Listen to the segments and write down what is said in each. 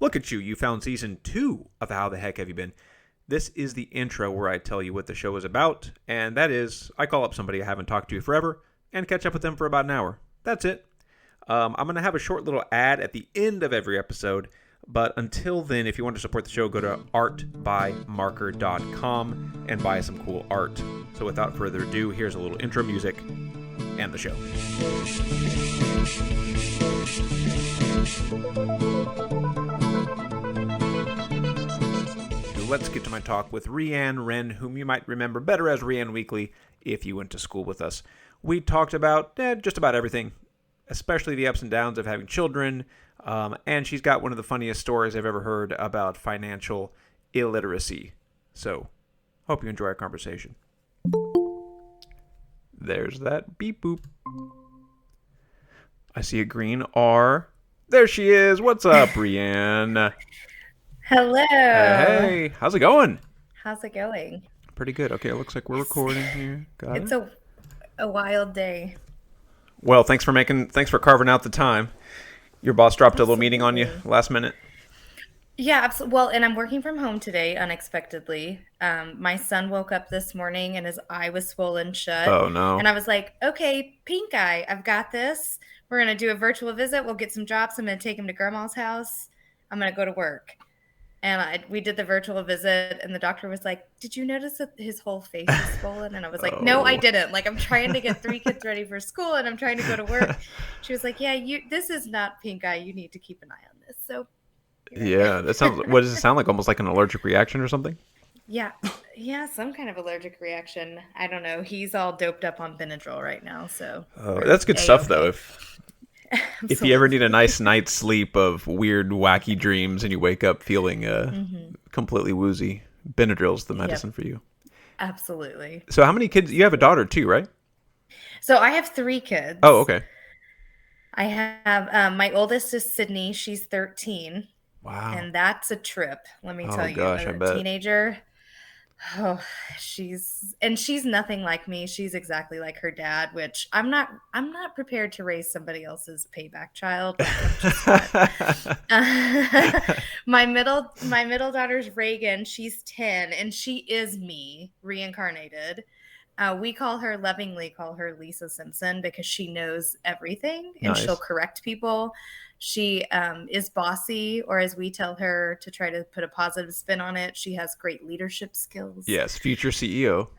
Look at you, you found season 2 of How the Heck Have You Been? This is the intro where I tell you what the show is about, and that is, I call up somebody I haven't talked to forever and catch up with them for about an hour. That's it. I'm going to have a short little ad at the end of every episode, but until then, if you want to support the show, go to artbymarker.com and buy some cool art. So without further ado, here's a little intro music and the show. Let's get to my talk with Wren, whom you might remember better as Rhean Weekly if you went to school with us. We talked about just about everything, especially the ups and downs of having children, and she's got one of the funniest stories I've ever heard about financial illiteracy. So, hope you enjoy our conversation. There's that beep boop. I see a green R. There she is. What's up, Rhean? Hello. Hey, how's it going? How's it going? Pretty good. Okay, it looks like we're recording here. Got It's it. a wild day. Well, thanks for carving out the time. Your boss dropped a little meeting on you last minute. Yeah, absolutely. Well, and I'm working from home today unexpectedly. My son woke up this morning and his eye was swollen shut. Oh no. And I was like, okay, pink eye, I've got this. We're going to do a virtual visit. We'll get some drops. I'm going to take him to grandma's house. I'm going to go to work. And we did the virtual visit, and the doctor was like, did you notice that his whole face is swollen? And I was like, no, I didn't. Like, I'm trying to get 3 kids ready for school, and I'm trying to go to work. She was like, yeah, this is not pink eye. You need to keep an eye on this. So, yeah, that sounds. What does it sound like? Almost like an allergic reaction or something? Yeah, some kind of allergic reaction. I don't know. He's all doped up on Benadryl right now, so. That's good stuff, though. If you ever Absolutely. need a nice night's sleep of weird, wacky dreams and you wake up feeling completely woozy, Benadryl's the medicine for you. Absolutely. So how many kids? You have a daughter too, right? So I have 3 kids. Oh, okay. I have my oldest is Sydney. She's 13. Wow. And that's a trip, let me tell you. Gosh, I A bet. teenager. Oh, she's nothing like me. She's exactly like her dad, which I'm not prepared to raise somebody else's payback child. Like, I'm just not. My middle daughter's Reagan. She's 10 and she is me reincarnated. We lovingly call her Lisa Simpson because she knows everything and Nice. she'll correct people. She is bossy, or as we tell her to try to put a positive spin on it, she has great leadership skills. Yes, future CEO.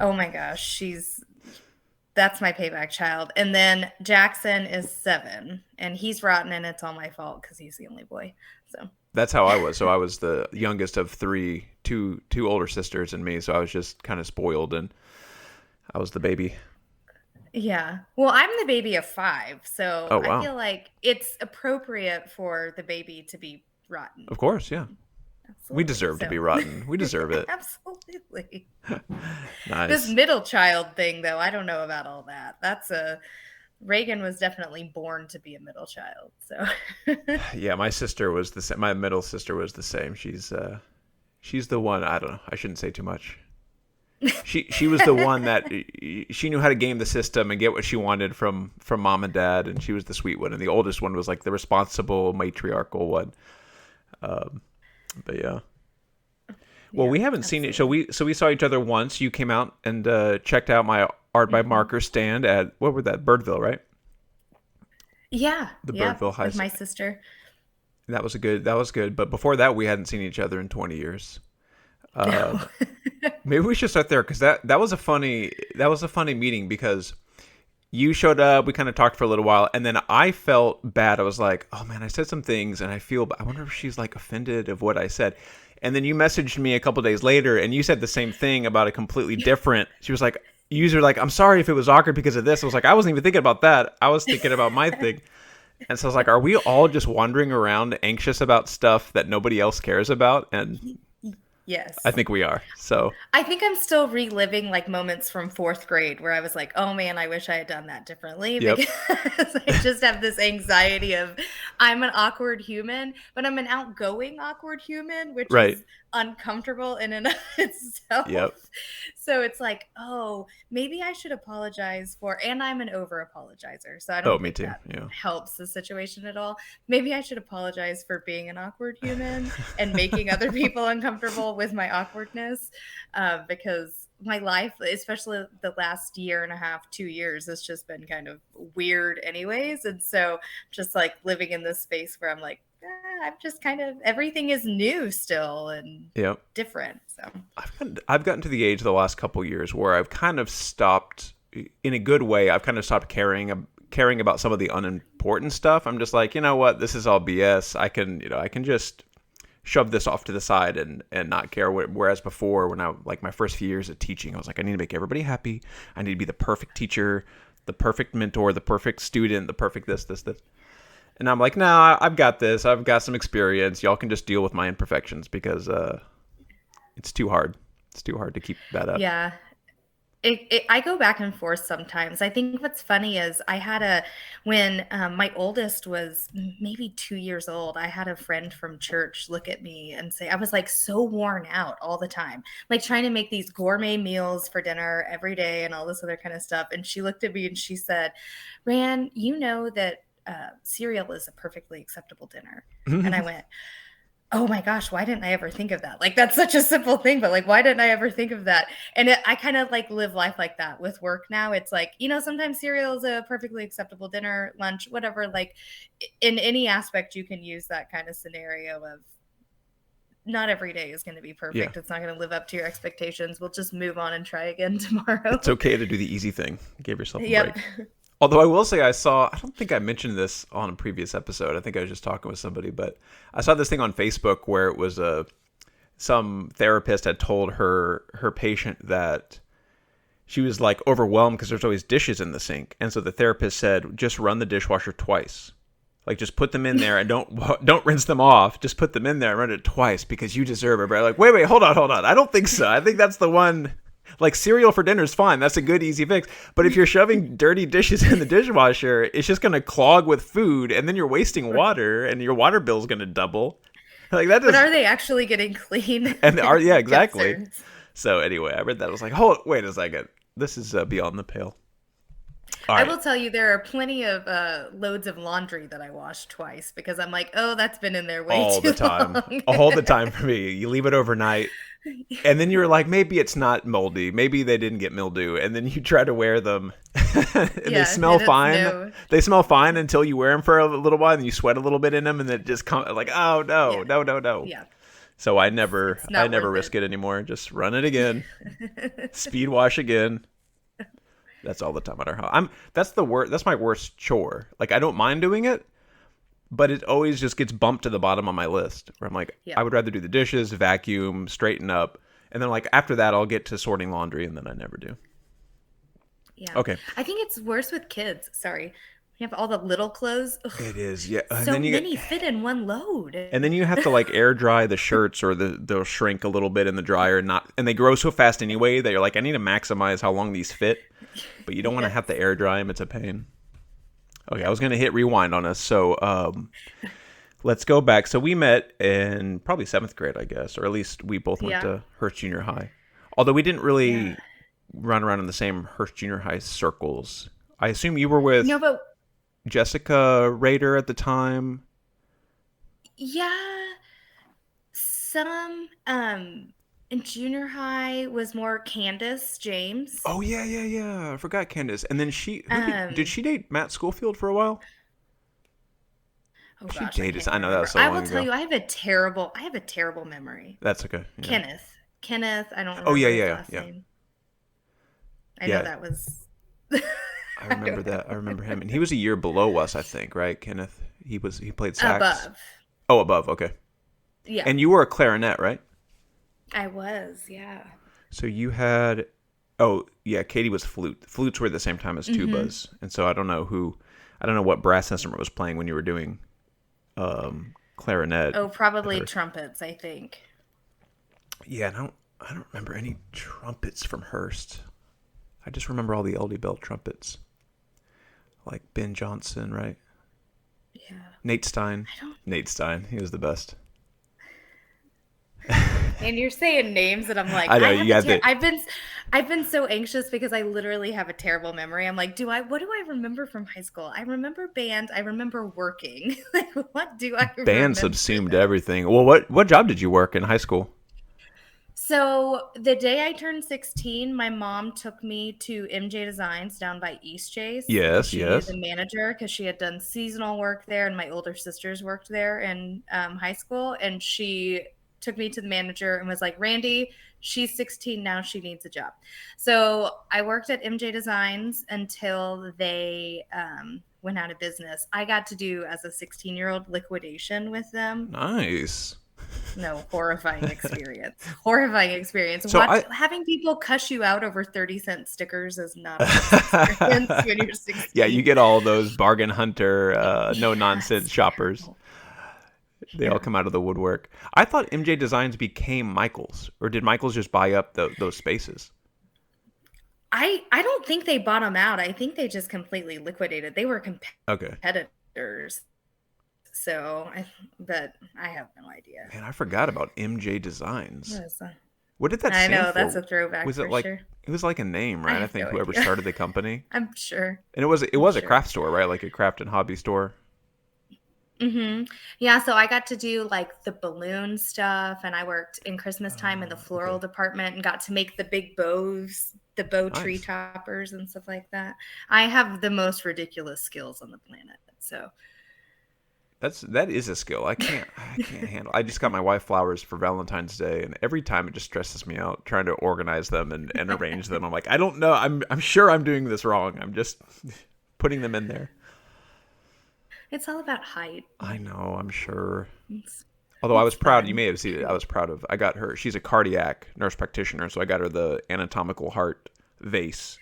Oh my gosh, that's my payback child. And then Jackson is 7, and he's rotten, and it's all my fault because he's the only boy. So That's how I was. So I was the youngest of 3, two older sisters and me. So I was just kind of spoiled, and I was the baby. yeah. Well, I'm the baby of 5, so Oh, wow. I feel like it's appropriate for the baby to be rotten. Of course, yeah. Absolutely. We deserve to be rotten. We deserve it. Absolutely. Nice. This middle child thing, though, I don't know about all that. Reagan was definitely born to be a middle child. So Yeah, my sister was the same. My middle sister was the same. She's the one. I don't know. I shouldn't say too much. She was the one that she knew how to game the system and get what she wanted from mom and dad, and she was the sweet one. And the oldest one was like the responsible matriarchal one. But yeah. Well, we haven't seen it. So we saw each other once. You came out and checked out my art by marker stand at Birdville, right? Yeah. The Birdville High with School. my sister. That was good. But before that, we hadn't seen each other in 20 years. Maybe we should start there because that was a funny meeting because you showed up. We kind of talked for a little while, and then I felt bad. I was like, "Oh man, I said some things, and I wonder if she's like offended of what I said." And then you messaged me a couple days later, and you said the same thing about a completely different. She was like, "User like, I'm sorry if it was awkward because of this." I was like, "I wasn't even thinking about that. I was thinking about my thing." And so I was like, "Are we all just wandering around anxious about stuff that nobody else cares about?" And Yes. I think we are. So I think I'm still reliving like moments from 4th grade where I was like, oh man, I wish I had done that differently. Yep. Because I just have this anxiety of I'm an awkward human, but I'm an outgoing awkward human, which Right. is uncomfortable in and of itself. Yep. So it's like, oh, maybe I should apologize for, and I'm an over apologizer. So I Oh, don't me think too. that Yeah. helps the situation at all. Maybe I should apologize for being an awkward human and making other people uncomfortable with my awkwardness, because my life, especially the last year and a half, 2 years, has just been kind of weird anyways. And so just like living in this space where I'm like, I'm just kind of, everything is new still and Yep. different. So I've gotten to the age of the last couple years where I've kind of stopped, in a good way. I've kind of stopped caring about some of the unimportant stuff. I'm just like, you know what, this is all BS. I can just shove this off to the side and not care. Whereas before, when I like my first few years of teaching, I was like, I need to make everybody happy. I need to be the perfect teacher, the perfect mentor, the perfect student, the perfect this. And I'm like, nah, I've got this. I've got some experience. Y'all can just deal with my imperfections because it's too hard. It's too hard to keep that up. yeah, I go back and forth sometimes. I think what's funny is when my oldest was maybe 2 years old, I had a friend from church look at me and say, I was like so worn out all the time, like trying to make these gourmet meals for dinner every day and all this other kind of stuff. And she looked at me and she said, Rand, you know that cereal is a perfectly acceptable dinner. And I went, oh my gosh, why didn't I ever think of that? Like, that's such a simple thing, but like, why didn't I ever think of that? And I kind of like live life like that with work now. It's like, sometimes cereal is a perfectly acceptable dinner, lunch, whatever. Like, in any aspect, you can use that kind of scenario of not every day is going to be Yeah. perfect. It's not going to live up to your expectations. We'll just move on and try again tomorrow. It's okay to do the easy thing. Give yourself a Yep. break. Although I will say I don't think I mentioned this on a previous episode. I think I was just talking with somebody, but I saw this thing on Facebook where it was some therapist had told her patient that she was like overwhelmed because there's always dishes in the sink. And so the therapist said, just run the dishwasher twice. Like, just put them in there and don't rinse them off. Just put them in there and run it twice because you deserve it. But like, wait, hold on. I don't think so. I think that's the one. Like, cereal for dinner is fine. That's a good, easy fix. But if you're shoving dirty dishes in the dishwasher, it's just going to clog with food, and then you're wasting water, and your water bill's going to double. Like, that But is. are they actually getting clean? And yeah, exactly. Concerns. So anyway, I read that. I was like, wait a second. This is beyond the pale. All I right. will tell you, there are plenty of loads of laundry that I wash twice because I'm like, oh, that's been in there way All too the time. long. All the time for me. You leave it overnight. And then you're like, maybe it's not moldy. Maybe they didn't get mildew. And then you try to wear them and they smell and it's fine. new. They smell fine until you wear them for a little while and you sweat a little bit in them and then it just comes like, oh, no, Yeah. no. Yeah. So I It's never not worth risk it. it anymore. Just run it again. Speed wash again. That's all the time at our house. That's the worst. That's my worst chore. Like, I don't mind doing it, but it always just gets bumped to the bottom on my list where I'm like, Yeah. I would rather do the dishes, vacuum, straighten up. And then like after that, I'll get to sorting laundry and then I never do. Yeah. Okay. I think it's worse with kids. Sorry. We have all the little clothes. Ugh, It is. Yeah. And so then many fit in one load. you have to like air dry the shirts or they'll shrink a little bit in the dryer and they grow so fast anyway that you're like, I need to maximize how long these fit, but you don't want to have to air dry them. It's a pain. Okay. I was going to hit rewind on us. So, let's go back. So we met in probably 7th grade, I guess, or at least we both went Yeah. to Hearst Junior High. Although we didn't really Yeah. run around in the same Hearst Junior High circles. I assume you were with No, but Jessica Rader at the time. yeah, some in junior high was more Candace James. Oh yeah. I forgot Candace. And then did Um, she date Matt Schofield for a while? oh She gosh, I dated. can't I know that remember. was so I long will tell ago. you, I have a terrible memory. That's okay. Yeah. Kenneth, I don't Oh remember his yeah. last name. I know Yeah. that was. I remember that. I remember him, and he was a year below us, I think. Right, Kenneth. He played sax. Above. Oh, above. Okay. Yeah, And you were a clarinet, right? I was. Yeah. So you had, oh yeah, Katie was flute. Flutes were at the same time as tubas, and so I don't know what brass instrument was playing when you were doing clarinet. Oh, probably Her. trumpets, I think. Yeah, I don't remember any trumpets from Hearst. I just remember all the LD Bell trumpets, like Ben Johnson, right? Yeah. Nate Stein. I don't. Nate Stein, he was the best. And you're saying names that I'm like, I know I you have got the I've been so anxious because I literally have a terrible memory. I'm like, what do I remember from high school? I remember band, I remember working. Like, what do I band remember subsumed this? everything. Well, what job did you work in high school? So the day I turned 16, my mom took me to MJ Designs down by East Chase because Yes, she knew yes. the manager because she had done seasonal work there, and my older sisters worked there in high school. And she took me to the manager and was like, Randy, she's 16 now, she needs a job. So I worked at MJ Designs until they went out of business. I got to do, as a 16-year-old, liquidation with them. Nice. No, horrifying experience. Horrifying experience. So Having people cuss you out over 30-cent stickers is not a nice experience when you're yeah, you 16. get all those bargain hunter, no Yeah, nonsense it's shoppers. terrible. They all Yeah. come out of the woodwork. I thought MJ Designs became Michaels, or did Michaels just buy up those spaces? I don't think they bought them out. I think they just completely liquidated. They were Okay. competitors. So, but I have no idea. Man, I forgot about MJ Designs. What is that? What did that I stand know, that's for? a throwback Was it for like sure. it was like a name, I right? I have no think whoever idea. started the company. I'm sure. And it I'm was a sure. craft store, right? Like a craft and hobby store. Yeah, so I got to do like the balloon stuff, and I worked in Christmas time in the floral Okay. department and got to make the big bows, the bow tree Nice. toppers and stuff like that. I have the most ridiculous skills on the planet. So That is a skill. I can't handle. I just got my wife flowers for Valentine's Day, and every time it just stresses me out trying to organize them and arrange them. I'm like, I don't know. I'm sure I'm doing this wrong. I'm just putting them in there. it's all about height. I know. I'm sure. It's, Although I was it's proud. You fun. may have seen it. I was proud of. I got her. She's a cardiac nurse practitioner, so I got her the anatomical heart vase,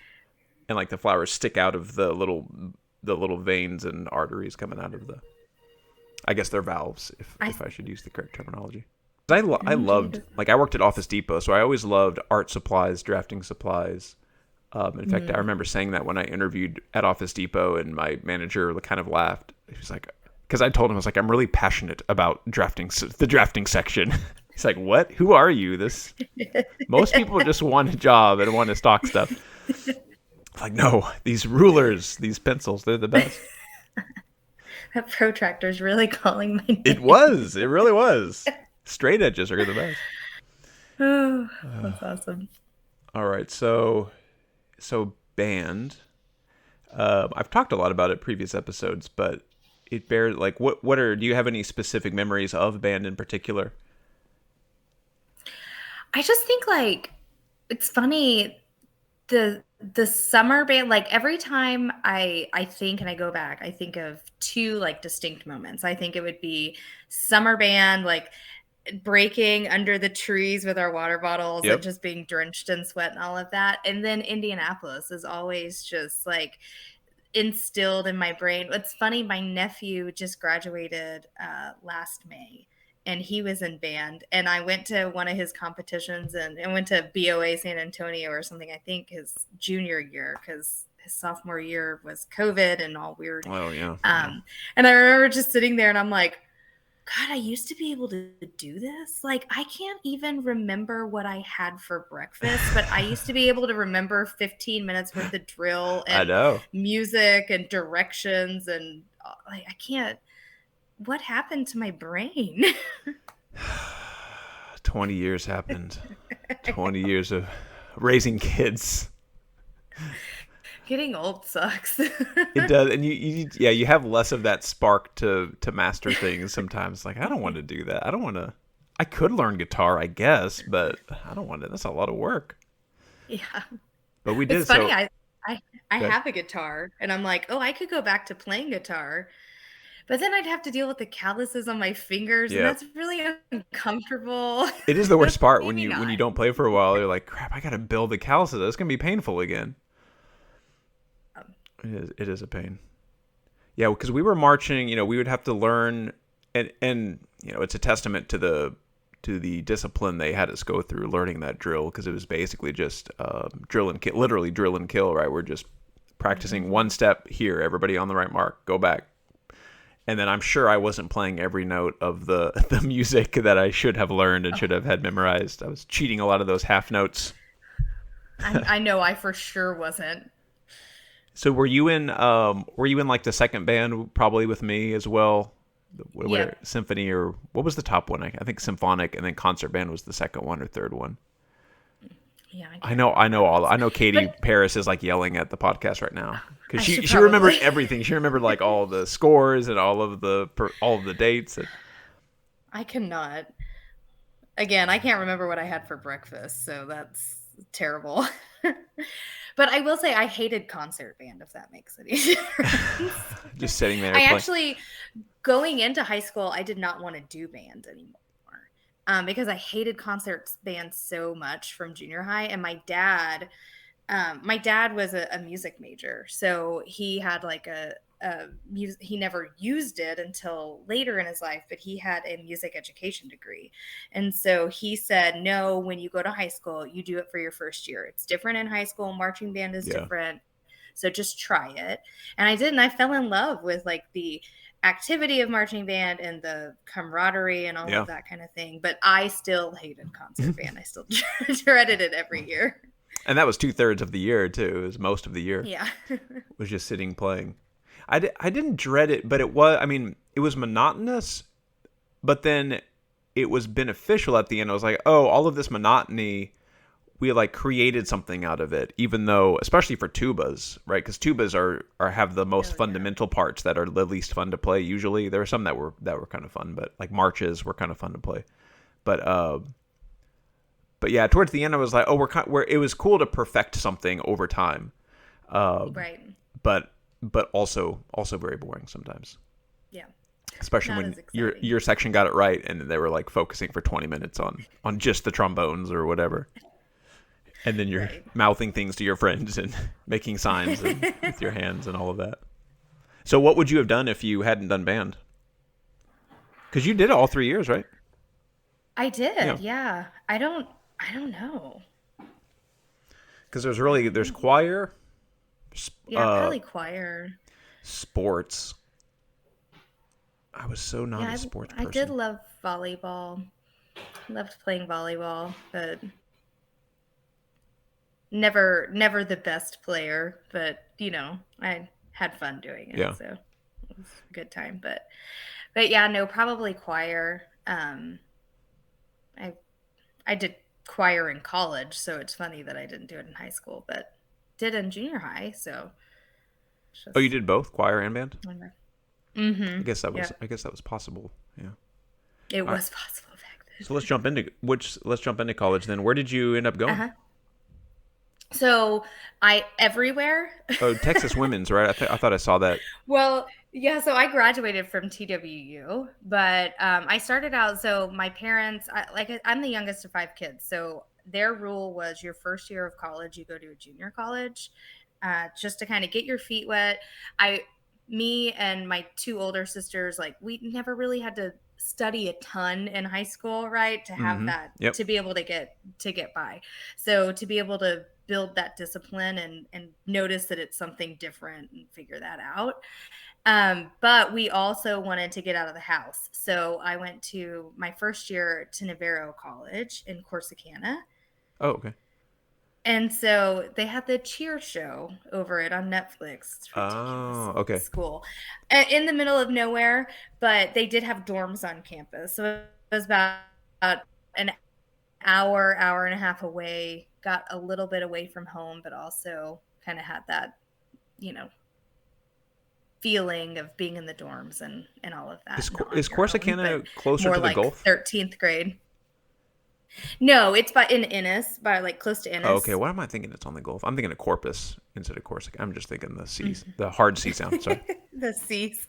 and like the flowers stick out of the little veins and arteries coming out of the. I guess they're valves, I if I should use the correct terminology. I enjoyed loved, it. like, I worked at Office Depot, so I always loved art supplies, drafting supplies. In fact, I remember saying that when I interviewed at Office Depot, and my manager kind of laughed. He was like, because I told him, I was like, I'm really passionate about the drafting section. He's like, what? Who are you? Most people just want a job and want to stock stuff. Like, no, these rulers, these pencils, they're the best. That protractor's really calling my name. It was. It really was. Straight edges are the best. Oh, that's awesome. All right, so band. I've talked a lot about it previous episodes, but it bears like what are do you have any specific memories of band in particular? I just think like it's funny the summer band, like every time I think and I go back, I think of two like distinct moments. I think it would be summer band, like breaking under the trees with our water bottles and Yep. just being drenched in sweat and all of that. And then Indianapolis is always just like instilled in my brain. It's funny, my nephew just graduated last May, and he was in band, and I went to one of his competitions and went to BOA San Antonio or something, I think his junior year, because his sophomore year was COVID and all weird. Oh yeah. And I remember just sitting there and I'm like, God, I used to be able to do this. Like, I can't even remember what I had for breakfast, but I used to be able to remember 15 minutes worth of drill I and know. music and directions. And like, I can't, what happened to my brain? 20 years happened. 20 years of raising kids. Getting old sucks. It does, and you have less of that spark to master things sometimes. Like, I don't want to do that. I don't want to. I could learn guitar, I guess, but I don't want to. That's a lot of work. Yeah. But we did. It's funny. So I have a guitar, and I'm like, oh, I could go back to playing guitar. But then I'd have to deal with the calluses on my fingers, and yeah, that's really uncomfortable. it is the worst part when Maybe you not. don't play for a while. You're like, crap, I got to build the calluses. It's gonna be painful again. It is a pain. Yeah, because we were marching. We would have to learn, and it's a testament to the discipline they had us go through learning that drill, because it was basically just drill and kill, literally drill and kill. Right, we're just practicing one step here. Everybody on the right mark. Go back. And then I'm sure I wasn't playing every note of the the music that I should have learned and Oh, should have had memorized. I was cheating a lot of those half notes. I know I for sure wasn't. So were you in like the second band probably with me as well? What Yep. symphony or what was the top one? I think symphonic, and then concert band was the second one or third one. Yeah, I I can't know, I remember know what it all. was. I know Katie But Paris is like yelling at the podcast right now because I should she remembered probably. everything. She remembered like all the scores and all of the dates. And, I cannot. Again, I can't remember what I had for breakfast, so that's terrible. But I will say I hated concert band, if that makes any difference. just sitting there I playing. actually, going into high school, I did not want to do band anymore. Because I hated concert band so much from junior high, and my dad was a music major, so he had like a music. He never used it until later in his life, but he had a music education degree, and so he said, "No, when you go to high school, you do it for your first year. It's different in high school. Marching band is Yeah, different, so just try it." And I did, and I fell in love with like the activity of marching band and the camaraderie and all yeah. of that kind of thing. But I still hated concert band. I still dreaded it every year. And that was 2/3 of the year too. It was most of the year Yeah. was just sitting playing. I didn't dread it, but it was. I mean, it was monotonous, but then it was beneficial at the end. I was like, oh, all of this monotony, we like created something out of it. Even though, especially for tubas, right? Because tubas are have the most Oh yeah. fundamental parts that are the least fun to play. Usually, there were some that were kind of fun, but like marches were kind of fun to play. But but yeah, towards the end, I was like, oh, we're it was cool to perfect something over time, Right. but also very boring sometimes, Yeah. especially Not when as exciting. your section got it right and they were like focusing for 20 minutes on just the trombones or whatever, and then you're Right. mouthing things to your friends and making signs and with your hands and all of that. So what would you have done if you hadn't done band? Because you did it all 3 years, right? I Yeah. did. Yeah. I don't know. Because there's Um, choir, yeah, probably choir. sports. I was so not a Yeah, sports I did person. love volleyball. Loved playing volleyball, but never the best player, but I had fun doing it, Yeah. so it was a good time. But yeah, no, probably choir. I I did choir in college, so it's funny that I didn't do it in high school, but did in junior high, so it's Oh, you just did both choir and band. mm-hmm. Yeah, I guess that was possible. Yeah. it All right. was possible back So let's jump into college then. Where did you end up then. going? Uh-huh. So I everywhere. Oh, Texas Women's, right? I thought I saw that. Well, yeah, so I graduated from TWU, but I started out. So my parents, I'm the youngest of five kids, so their rule was your first year of college, you go to a junior college, just to kind of get your feet wet. I, me, and my two older sisters, like we never really had to study a ton in high school, right? To have Mm-hmm. that, Yep. to be able to get by. So to be able to build that discipline and notice that it's something different and figure that out. But we also wanted to get out of the house. So I went to my first year to Navarro College in Corsicana. Oh, okay. And so they had the cheer show over it on Netflix. It's ridiculous. Oh, okay. It's cool. In the middle of nowhere, but they did have dorms on campus. So it was about an hour and a half away, got a little bit away from home, but also kind of had that, you know, feeling of being in the dorms and all of that, not on Is your own, but Corsicana closer more to the like Gulf? 13th grade. No, it's by in Ennis, by like close to Oh, okay. Ennis. What am I thinking? It's on the Gulf. I'm thinking of Corpus instead of Corsica. I'm just thinking Mhm. the hard C sound. Sorry. The C's.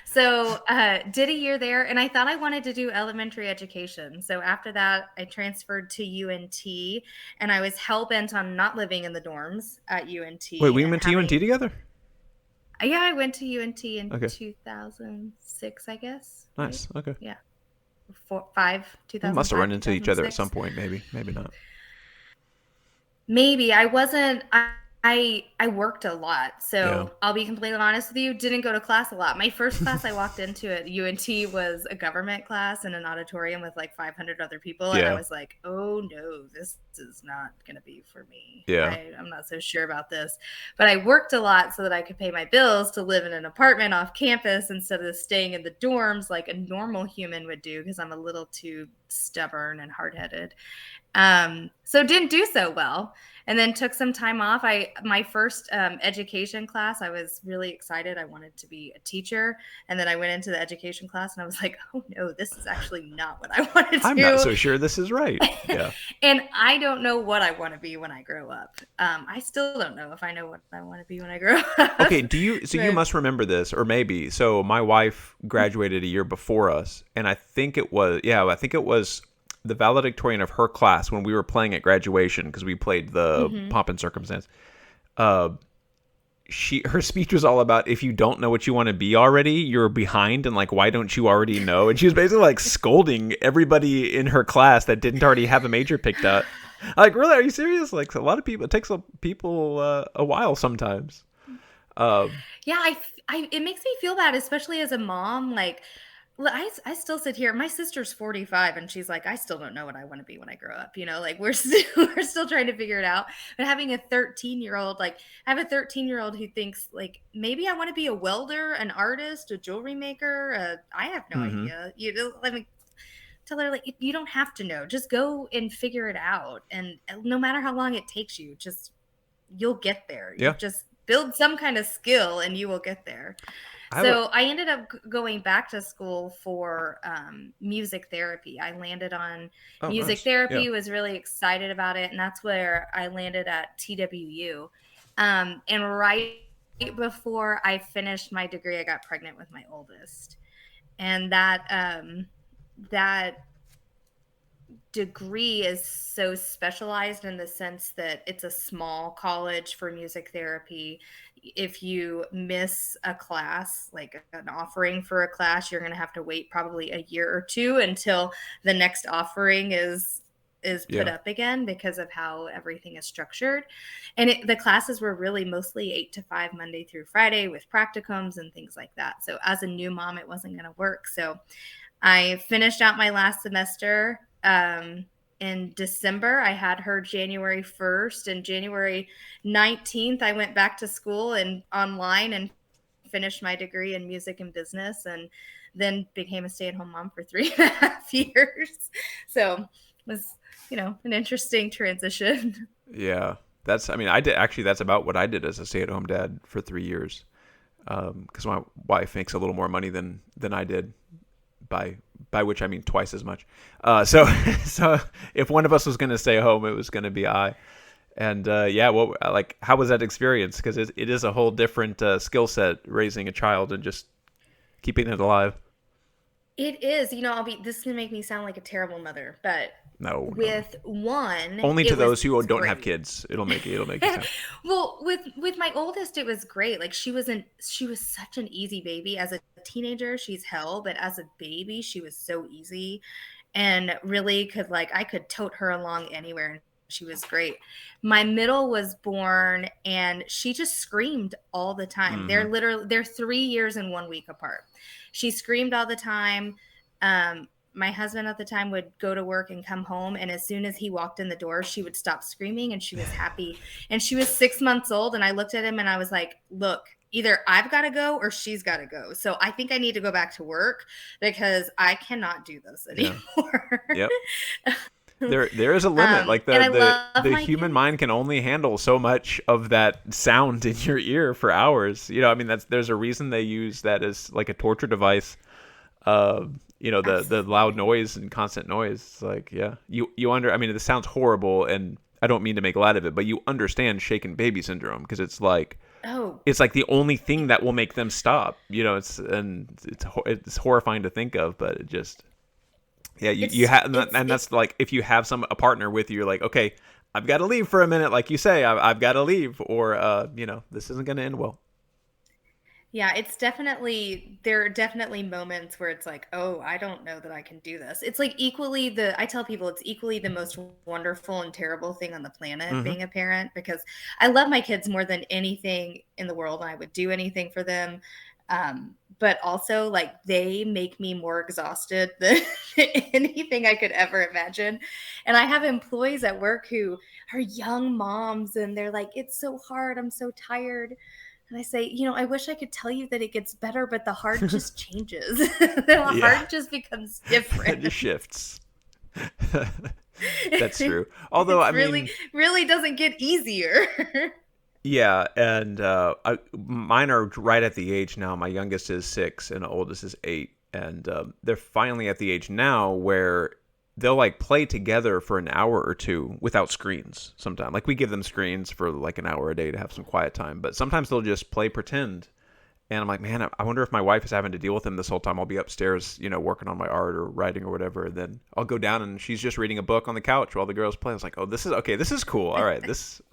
So did a year there, and I thought I wanted to do elementary education. So after that, I transferred to UNT, and I was hell bent on not living in the dorms at Wait, UNT we and went to UNT having. together? Yeah, I went to UNT in Okay. 2006, I guess. Right? Nice. Okay. Yeah, five, We must have 2005, run into each other at some 2006. point, maybe. Maybe not. Maybe I wasn't. I worked a lot, Yeah. so I'll be completely honest with you, didn't go to class a lot. My first class I walked into at UNT was a government class in an auditorium with like 500 other people, and I Yeah. was like, "Oh no, this is not going to be for me. Yeah. I'm not so sure about this." But I worked a lot so that I could pay my bills to live in an apartment off campus instead of staying in the dorms like a normal human would do because I'm a little too stubborn and hard-headed. So didn't do so well, and then took some time off. My first education class, I was really excited. I wanted to be a teacher, and then I went into the education class, and I was like, "Oh no, this is actually not what I want to I'm not do." so sure this is right. Yeah. And I don't know what I want to be when I grow up. I still don't know if I know what I want to be when I grow up. Okay, so you But must remember this, or maybe. So my wife graduated a year before us, and I think it was the valedictorian of her class when we were playing at graduation because we played the mhm. pomp and circumstance. Uh, her speech was all about if you don't know what you want to be already, you're behind, and like why don't you already know? And she was basically like scolding everybody in her class that didn't already have a major picked up. Like, really, are you serious? Like, a lot of people, it takes people a while sometimes. Yeah, it makes me feel bad, especially as a mom. Like, I still sit here. My sister's 45, and she's like, I still don't know what I want to be when I grow up. Like we're still trying to figure it out. But having a 13-year-old, like I have a 13-year-old who thinks like maybe I want to be a welder, an artist, a jewelry maker. I have no Hmm. idea. Let me tell her like you don't have to know. Just go and figure it out. And no matter how long it takes you, just you'll get there. You Yeah, just build some kind of skill and you will get there. I have a. So I ended up going back to school for music therapy. I landed on Oh, music nice. Yeah. therapy, was really excited about it. And that's where I landed at TWU. And right before I finished my degree, I got pregnant with my oldest. And that degree is so specialized in the sense that it's a small college for music therapy. If you miss a class, like an offering for a class, you're going to have to wait probably a year or two until the next offering is put Yeah. up again because of how everything is structured. And the classes were really mostly 8 to 5 Monday through Friday with practicums and things like that. So as a new mom, it wasn't going to work. So I finished out my last semester in December. I had her January 1st, and January 19th, I went back to school and online and finished my degree in music and business, and then became a stay-at-home mom for 3.5 years. So it was, an interesting transition. Yeah. I mean, I did actually. That's about what I did as a stay-at-home dad for 3 years. Because my wife makes a little more money than I did, by which I mean twice as much. So so if one of us was going to stay home, it was going to be I. And yeah, how was that experience? Because it is a whole different skill set raising a child and just keeping it alive. It is, this is gonna make me sound like a terrible mother, but No, no, no. with one, Only to it was those who don't have great. kids. It'll make you sound. Well, with my oldest, it was great. Like she was such an easy baby. As a teenager, she's hell, but as a baby, she was so easy and really could I could tote her along anywhere and she was great. My middle was born and she just screamed all the time. Hmm. They're 3 years and 1 week apart. She screamed all the time. My husband at the time would go to work and come home, and as soon as he walked in the door, she would stop screaming and she was happy. And she was 6 months old, and I looked at him and I was like, look, either I've got to go or she's got to go. So I think I need to go back to work because I cannot do this Yeah. anymore. Yep. There is a limit. Like And I the love my human kids. mind can only handle so much of that sound in your ear for hours. I mean there's a reason they use that as like a torture device. Uh, the loud Absolutely. noise and constant noise. It's like, yeah, I mean, this sounds horrible, and I don't mean to make light of it, but you understand shaken baby syndrome because Oh, it's like the only thing that will make them stop. It's horrifying to think of, but it just, yeah, you have, and it's that's like if you have a partner with you, you're like, okay, I've got to leave for a minute, like you say, I've got to leave, or this isn't going to end well. Yeah, there are definitely moments where it's like, oh, I don't know that I can do this. It's like I tell people it's equally the most wonderful and terrible thing on the planet Hmm. being a parent, because I love my kids more than anything in the world and I would do anything for them. But also, like, they make me more exhausted than anything I could ever imagine. And I have employees at work who are young moms and they're like, it's so hard. I'm so tired. And I say, I wish I could tell you that it gets better, but the hard just changes. The Yeah. hard just becomes It different. just shifts. That's true. Although, I It's really, mean, really doesn't get easier. yeah, and mine are right at the age now. My youngest is 6 and the oldest is 8, and they're finally at the age now where they'll like play together for an hour or two without screens. Sometimes, like we give them screens for like an hour a day to have some quiet time, but sometimes they'll just play pretend. And I'm like, man, I wonder if my wife is having to deal with him this whole time. I'll be upstairs, working on my art or writing or whatever. And then I'll go down and she's just reading a book on the couch while the girls play. I was like, oh, this is okay. This is cool. All right,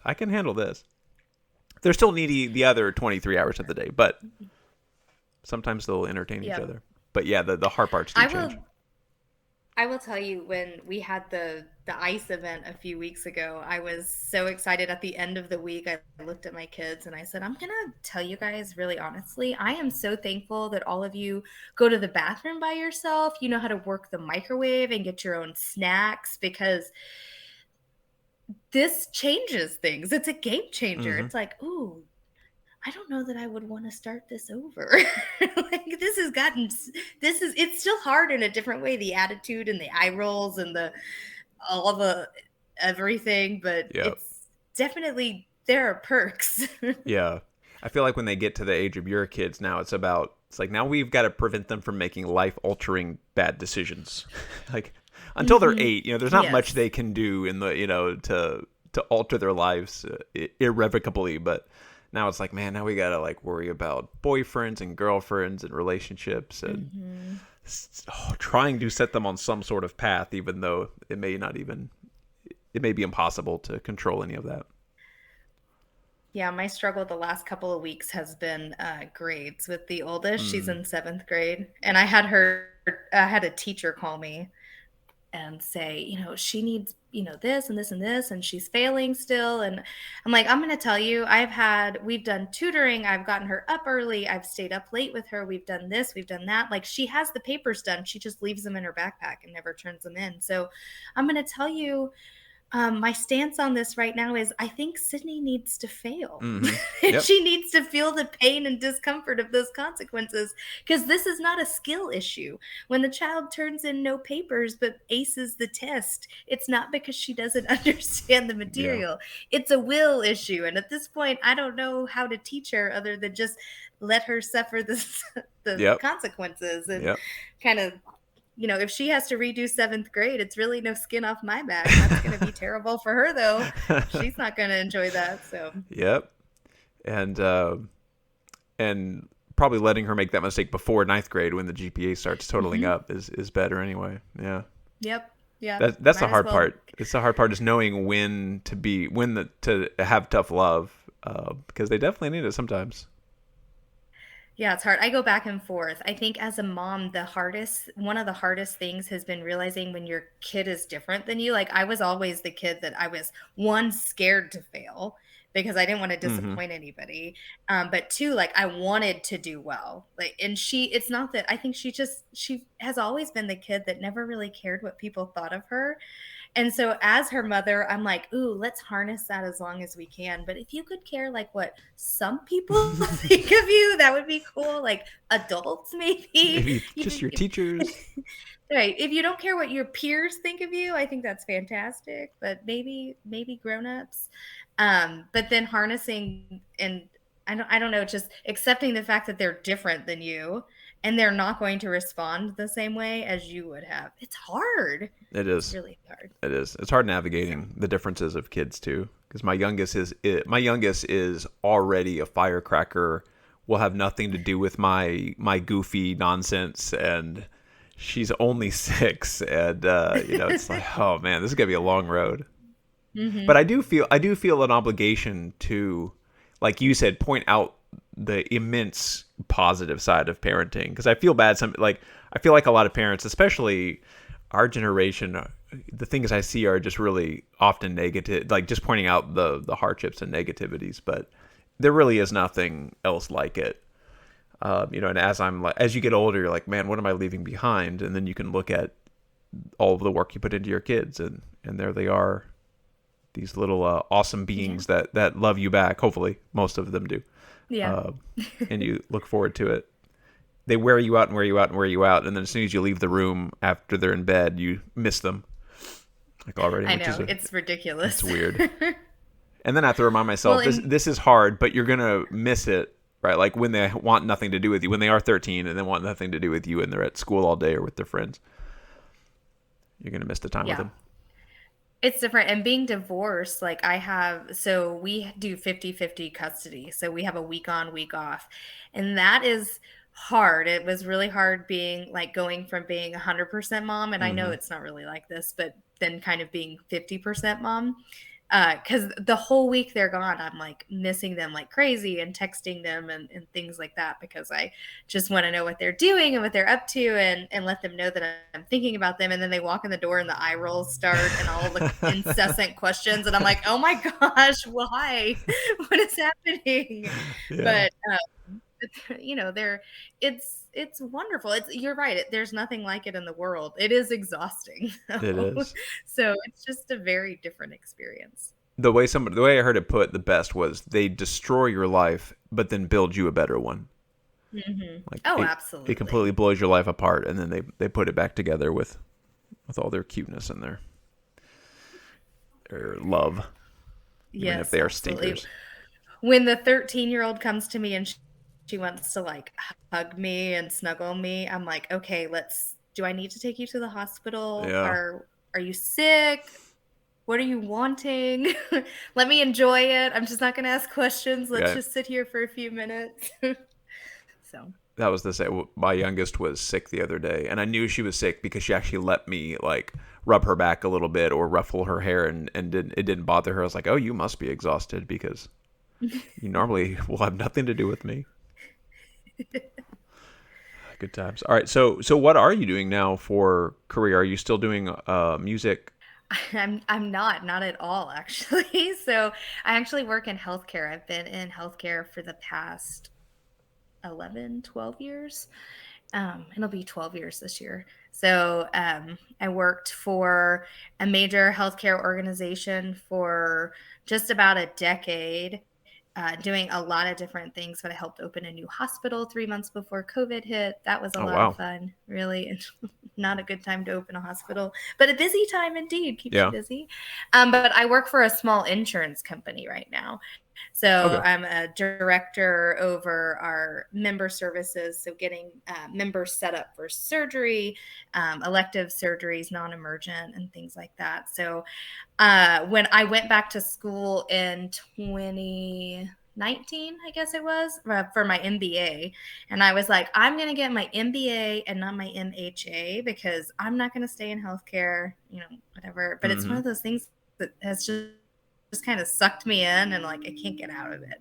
I can handle this. They're still needy the other 23 hours of the day, but sometimes they'll entertain each Yep. other. But yeah, the hard parts do I change. will I will tell you, when we had the ice event a few weeks ago, I was so excited. At the end of the week, I looked at my kids and I said, I'm going to tell you guys really honestly, I am so thankful that all of you go to the bathroom by yourself. You know how to work the microwave and get your own snacks, because this changes things. It's a game changer. Hmm. It's like, ooh, I don't know that I would want to start this over. Like, it's still hard in a different way. The attitude and the eye rolls and all the everything, but Yeah. it's definitely, there are perks. Yeah. I feel like when they get to the age of your kids now, it's like now we've got to prevent them from making life altering bad decisions. Like until they're Hmm. 8, there's not much Yes. they can do in the, to alter their lives irrevocably. But now it's like, man, now we got to like worry about boyfriends and girlfriends and relationships and Hmm. trying to set them on some sort of path, even though it may be impossible to control any of that. Yeah, my struggle the last couple of weeks has been grades with the oldest. She's Mm. in seventh grade, and I had a teacher call me and say, she needs, this and this and this, and she's failing still. And I'm like, I'm going to tell you, we've done tutoring. I've gotten her up early. I've stayed up late with her. We've done this, we've done that. Like, she has the papers done. She just leaves them in her backpack and never turns them in. So I'm going to tell you, my stance on this right now is I think Sydney needs to fail. Hmm. And Yep. she needs to feel the pain and discomfort of those consequences, because this is not a skill issue. When the child turns in no papers but aces the test, it's not because she doesn't understand the Yeah. material. It's a will issue. And at this point, I don't know how to teach her other than just let her suffer the Yep. consequences, and Yep. kind of, if she has to redo seventh grade, it's really no skin off my back. That's going to be terrible for her, though. She's not going to enjoy that. So, Yep. And probably letting her make that mistake before ninth grade when the GPA starts totaling hmm, up is better anyway. Yeah. yep, yep. That's the Might as hard well. part. It's the hard part is knowing to have tough love, because they definitely need it sometimes. Yeah, it's hard. I go back and forth. I think as a mom, one of the hardest things has been realizing when your kid is different than you. Like, I was always the kid that I was, one, scared to fail because I didn't want to Hmm. disappoint anybody. But two, like, I wanted to do well. Like, and it's not that, I think she has always been the kid that never really cared what people thought of her. And so as her mother, I'm like, ooh, let's harness that as long as we can. But if you could care like what some people think of you, that would be cool. Like adults, maybe. Maybe just your teachers. Right. If you don't care what your peers think of you, I think that's fantastic. But maybe grown-ups. But then harnessing, and I don't know, just accepting the fact that they're different than you and they're not going to respond the same way as you would have. It's hard. It It's is. really hard. It is. It's hard So, navigating the differences of kids too, because my youngest is already a firecracker. Will have nothing to do with my goofy nonsense, and she's only 6, and it's like, oh man, this is gonna be a long road. But hmm, I do feel an obligation to, like you said, point out the immense positive side of parenting, because I feel bad. I feel like a lot of parents, especially our generation, the things I see are just really often negative, like just pointing out the hardships and negativities. But there really is nothing else like it. And as you get older, you're like, man, what am I leaving behind? And then you can look at all of the work you put into your kids, and there they are, these little awesome beings that love you back. Hopefully, most of them do. Yeah. And you look forward to it. They wear you out and wear you out and wear you out, and then as soon as you leave the room after they're in bed, you miss them like already. I know, it's ridiculous. It's weird. And then I have to remind myself, Well, this is hard, but you're gonna miss it, right? Like when they want nothing to do with you, when they are 13 and they want nothing to do with you, and they're at school all day or with their friends, you're gonna miss the time with them. it's different. And being divorced, like so we do 50-50 custody. So we have a week on, week off. And that is hard. It was really hard going from being 100% mom. And I know it's not really like this, but then kind of being 50% mom. Because the whole week they're gone, I'm like missing them like crazy and texting them and things like that, because I just want to know what they're doing and what they're up to, and let them know that I'm thinking about them. And then they walk in the door and the eye rolls start and all the incessant questions. And I'm like, oh my gosh, why? What is happening? Yeah. But, it's wonderful. You're right. There's nothing like it in the world. It is exhausting, It though. is. So it's just a very different experience. The way I heard it put the best was, they destroy your life, but then build you a better one. Like Oh, it completely blows your life apart, and then they put it back together with all their cuteness and their love, even if they are stinkers. When the 13-year-old comes to me and she wants to like hug me and snuggle me, I'm like, okay, do I need to take you to the hospital? Yeah. Are you sick? What are you wanting? Let me enjoy it. I'm just not going to ask questions. Let's just sit here for a few minutes. So that was the same. My youngest was sick the other day, and I knew she was sick because she actually let me like rub her back a little bit or ruffle her hair, and it didn't bother her. I was like, oh, you must be exhausted, because you normally will have nothing to do with me. Good times. All right. So what are you doing now for career? Are you still doing music? I'm not at all, actually. So I actually work in healthcare. I've been in healthcare for the past 11, 12 years. It'll be 12 years this year. So I worked for a major healthcare organization for just about a decade. Doing a lot of different things, but I helped open a new hospital 3 months before COVID hit. That was a Oh, lot of wow. fun, really. Not a good time to open a hospital, but a busy time indeed. Keeps you busy. But I work for a small insurance company right now. So Okay. I'm a director over our member services, so getting members set up for surgery, elective surgeries, non-emergent, and things like that. So when I went back to school in 2019, I guess it was, for my MBA, and I was like, I'm going to get my MBA and not my MHA, because I'm not going to stay in healthcare, whatever. But it's one of those things that has just kind of sucked me in, and like I can't get out of it.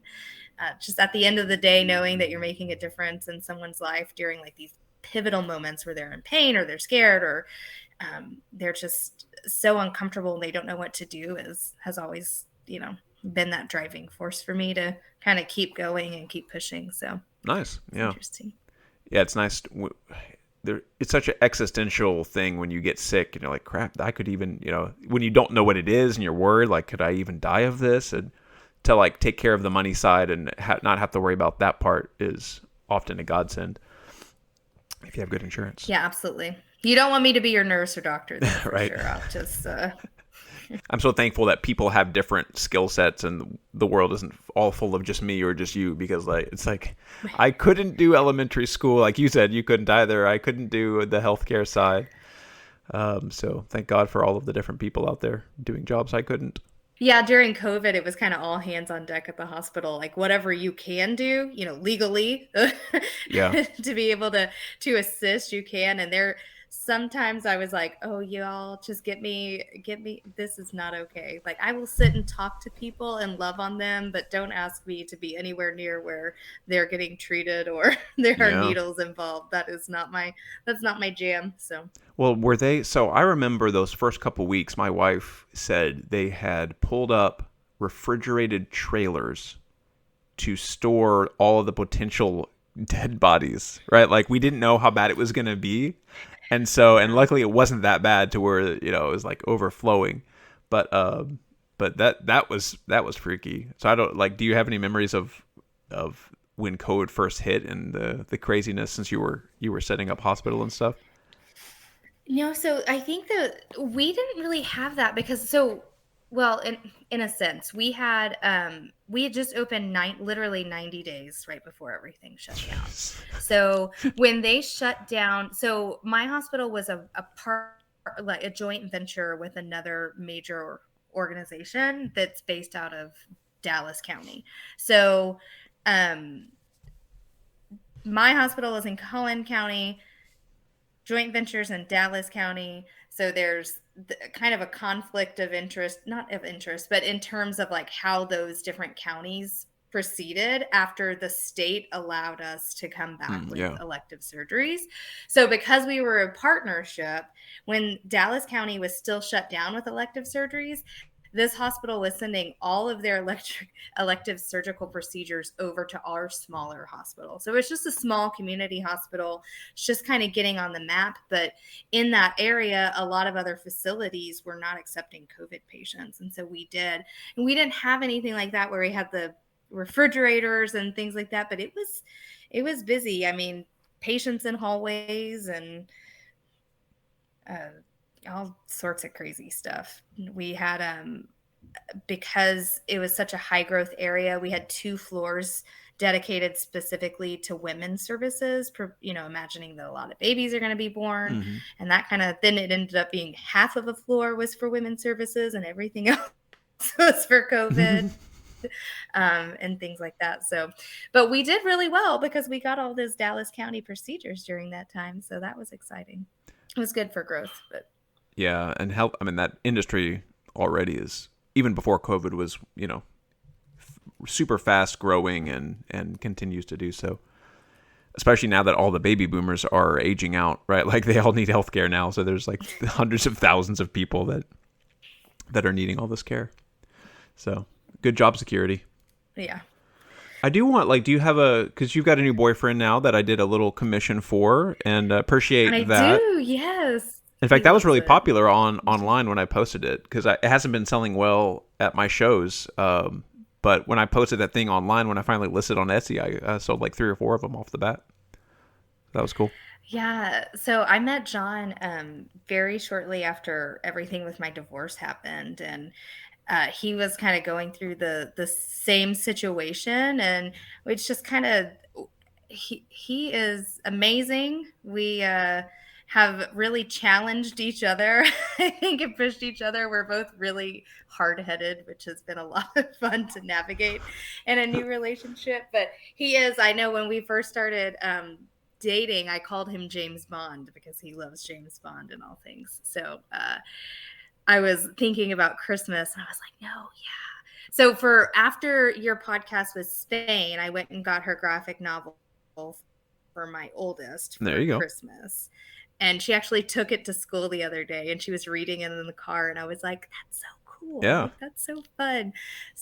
Just at the end of the day, knowing that you're making a difference in someone's life during like these pivotal moments where they're in pain or they're scared or they're just so uncomfortable and they don't know what to do has always, been that driving force for me to kind of keep going and keep pushing. So Nice. it's Yeah. interesting. Yeah, it's nice. It's such an existential thing when you get sick and you're like, crap, I could even, when you don't know what it is and you're worried, like, could I even die of this? And to like take care of the money side and not have to worry about that part is often a godsend if you have good insurance. Yeah, absolutely. You don't want me to be your nurse or doctor, though, for Right. sure. I'll just I'm so thankful that people have different skill sets and the world isn't all full of just me or just you, because it's like I couldn't do elementary school. Like you said, you couldn't either. I couldn't do the healthcare side. So thank God for all of the different people out there doing jobs I couldn't. Yeah, during COVID, it was kind of all hands on deck at the hospital. Like whatever you can do, legally Yeah. to be able to assist, you can. And sometimes I was like, oh, y'all, just get me. This is not okay. Like, I will sit and talk to people and love on them, but don't ask me to be anywhere near where they're getting treated or there are Yeah. needles involved. That's not my jam. So, Well, were they? So I remember those first couple weeks. My wife said they had pulled up refrigerated trailers to store all of the potential dead bodies. Right? Like we didn't know how bad it was going to be, and so and yeah. luckily it wasn't that bad to where it was like overflowing. But that was freaky. So I don't like. Do you have any memories of when COVID first hit and the craziness since you were setting up hospital and stuff? No, so I think that we didn't really have that because so well in a sense we had just opened literally 90 days right before everything shut down. So when they shut down, so my hospital was a part like a joint venture with another major organization that's based out of Dallas County. So um my hospital is in Cullen County, joint ventures in Dallas County. So there's kind of a conflict of interest, not of interest, but in terms of like how those different counties proceeded after the state allowed us to come back with Yeah. elective surgeries. So because we were a partnership, when Dallas County was still shut down with elective surgeries, this hospital was sending all of their elective surgical procedures over to our smaller hospital. So it's just a small community hospital. It's just kind of getting on the map. But in that area, a lot of other facilities were not accepting COVID patients. And so we did. And we didn't have anything like that where we had the refrigerators and things like that, but it was busy. I mean, patients in hallways and uh, all sorts of crazy stuff. We had because it was such a high growth area, we had 2 floors dedicated specifically to women's services, imagining that a lot of babies are going to be born. Hmm. And that kind of, then it ended up being half of a floor was for women's services and everything else was for COVID. And things like that. So, but we did really well because we got all those Dallas County procedures during that time. So that was exciting. It was good for growth, but Yeah, and help. I mean, that industry already is even before COVID was super fast growing and continues to do so. Especially now that all the baby boomers are aging out, right? Like they all need healthcare now, so there's like hundreds of thousands of people that are needing all this care. So good job security. yeah. I do want like, do you have because you've got a new boyfriend now that I did a little commission for, and I appreciate that. do, yes. In He fact, that was loves really it. popular online when I posted it because it hasn't been selling well at my shows. But when I posted that thing online, when I finally listed on Etsy, I sold like 3 or 4 of them off the bat. That was cool. Yeah, so I met John very shortly after everything with my divorce happened, and he was kind of going through the same situation, and it's just kind of he is amazing. We have really challenged each other. I think and pushed each other. We're both really hard headed, which has been a lot of fun to navigate in a new relationship. But he is. I know when we first started. Dating, I called him James Bond because he loves James Bond and all things. So I was thinking about Christmas and I was like, no, yeah. So for after your podcast with Spain, I went and got her graphic novel for my oldest There for you go. Christmas. And she actually took it to school the other day and she was reading it in the car and I was like, that's so cool. Yeah. Like that's so fun.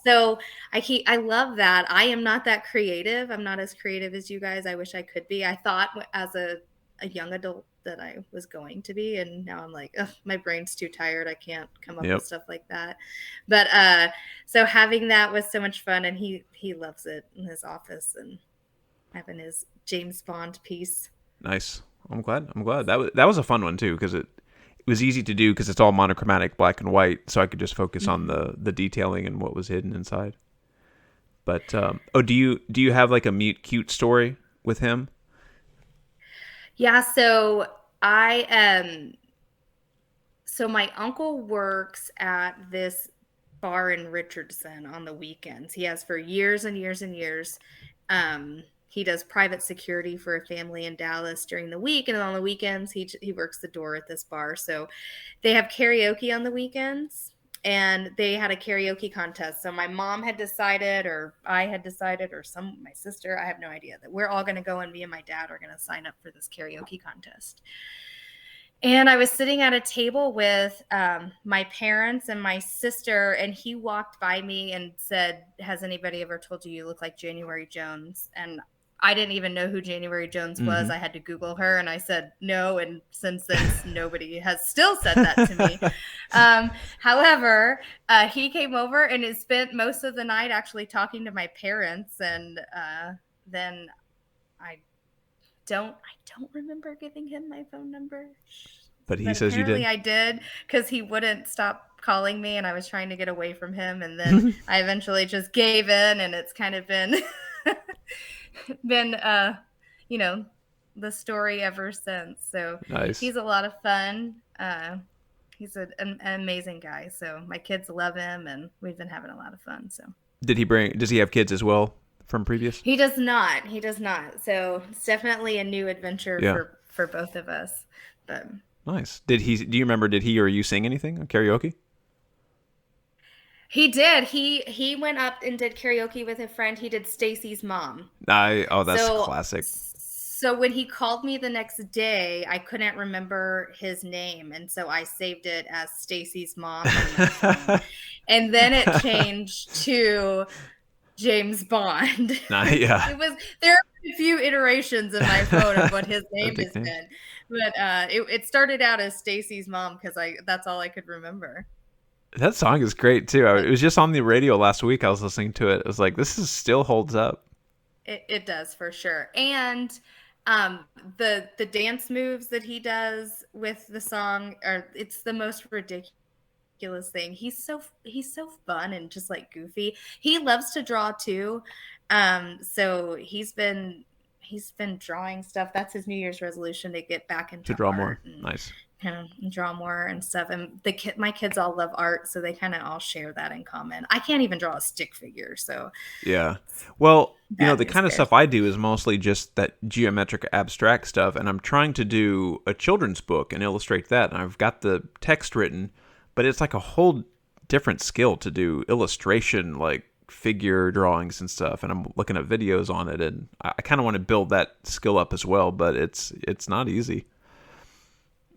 So I love that. I am not that creative. I'm not as creative as you guys. I wish I could be. I thought as a young adult that I was going to be. And now I'm like, ugh, my brain's too tired. I can't come up with Yep. stuff like that. But so having that was so much fun, and he loves it in his office and having his James Bond piece. Nice. I'm glad. I'm glad that was a fun one too because it was easy to do because it's all monochromatic, black and white, so I could just focus on Mm-hmm. the detailing and what was hidden inside. But oh, do you have like a mute cute story with him? Yeah, so I so my uncle works at this bar in Richardson on the weekends. He has for years and years and years. he does private security for a family in Dallas during the week, and on the weekends he works the door at this bar. So they have karaoke on the weekends, and they had a karaoke contest. So my mom had decided, or I had decided, or my sister, I have no idea, that we're all going to go, and me and my dad are going to sign up for this karaoke contest. And I was sitting at a table with my parents and my sister, and he walked by me and said, "Has anybody ever told you you look like January Jones?" And I didn't even know who January Jones was. I had to Google her, and I said no. And since then, nobody has still said that to me. However, he came over and has spent most of the night actually talking to my parents, and then I don't remember giving him my phone number. But he says you did. Apparently I did, because he wouldn't stop calling me, and I was trying to get away from him. And then I eventually just gave in, and it's kind of been the story ever since. So nice. He's a lot of fun. He's an amazing guy. So my kids love him, and we've been having a lot of fun. So does he have kids as well from previous? He does not. So it's definitely a new adventure for both of us. But nice. Do you remember, did he or you sing anything on karaoke? He did. He went up and did karaoke with a friend. He did Stacy's mom. That's classic. So when he called me the next day, I couldn't remember his name, and so I saved it as Stacy's mom. And then it changed to James Bond. Yeah. There are a few iterations in my phone of what his name has been, but it started out as Stacy's mom because that's all I could remember. That song is great too. It was just on the radio last week. I was listening to it. I was like, this still holds up. It does, for sure. And the dance moves that he does with the song it's the most ridiculous thing. He's so fun and just like goofy. He loves to draw too. So he's been drawing stuff. That's his New Year's resolution, to get back into draw art more. Nice. Draw more and stuff. And my kids all love art, so they kind of all share that in common. I can't even draw a stick figure, so yeah. Well, the kind of stuff I do is mostly just that geometric abstract stuff, and I'm trying to do a children's book and illustrate that. And I've got the text written, but it's like a whole different skill to do illustration, like figure drawings and stuff. And I'm looking at videos on it, and I kind of want to build that skill up as well, but it's not easy.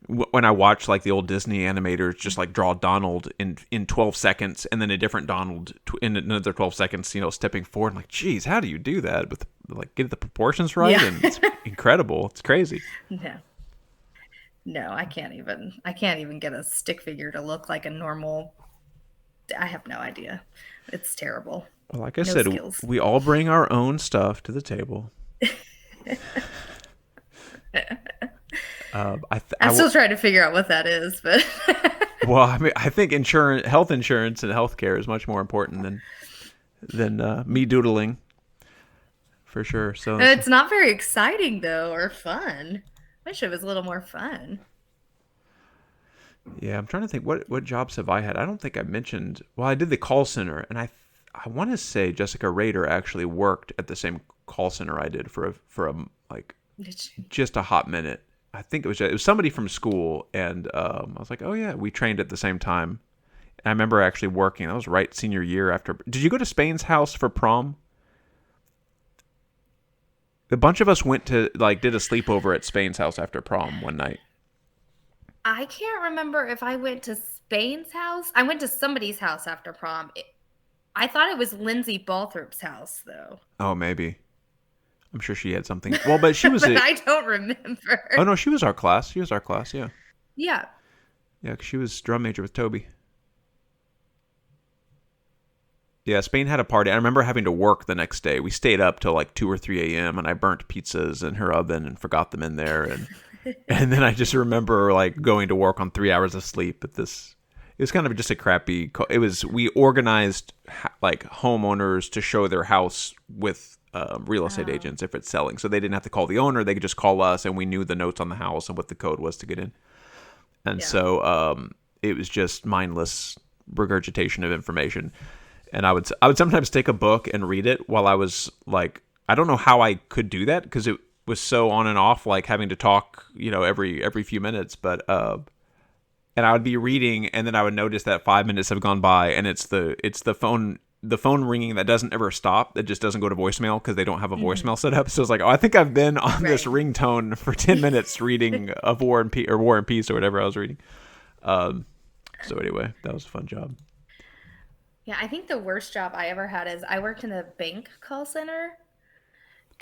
When I watch like the old Disney animators just like draw Donald in 12 seconds and then a different Donald in another 12 seconds, stepping forward, I'm like, geez, how do you do that with like get the proportions right? Yeah. And it's incredible. It's crazy. No, I can't even get a stick figure to look like a normal. I have no idea. It's terrible. Well, like I said, skills. We all bring our own stuff to the table. I'm still trying to figure out what that is, but well, I mean, I think health insurance and healthcare is much more important than me doodling, for sure. So it's not very exciting though, or fun. I wish it was a little more fun. Yeah, I'm trying to think what jobs have I had. I don't think I mentioned. Well, I did the call center, and I want to say Jessica Rader actually worked at the same call center I did for a just a hot minute. I think it was somebody from school, and I was like, oh yeah, we trained at the same time. And I remember actually working. That was right senior year after. Did you go to Spain's house for prom? A bunch of us went to did a sleepover at Spain's house after prom one night. I can't remember if I went to Spain's house. I went to somebody's house after prom. I thought it was Lindsay Balthrop's house, though. Oh, maybe. I'm sure she had something. Well, but she was. But I don't remember. Oh no, she was our class. Yeah. Yeah. Yeah, 'cause she was drum major with Toby. Yeah, Spain had a party. I remember having to work the next day. We stayed up till like 2 or 3 a.m. and I burnt pizzas in her oven and forgot them in there. And then I just remember like going to work on 3 hours of sleep at this. It was kind of just a crappy. We organized like homeowners to show their house with real estate agents if it's selling. So they didn't have to call the owner. They could just call us, and we knew the notes on the house and what the code was to get in. And so it was just mindless regurgitation of information. And I would sometimes take a book and read it while I was like, I don't know how I could do that because it was so on and off, like having to talk, every few minutes. But and I would be reading, and then I would notice that 5 minutes have gone by, and it's the phone ringing that doesn't ever stop. That just doesn't go to voicemail because they don't have a voicemail set up. So it's like, oh, I think I've been on this ringtone for 10 minutes reading of War and Peace or whatever I was reading. So anyway, that was a fun job. Yeah, I think the worst job I ever had is I worked in a bank call center.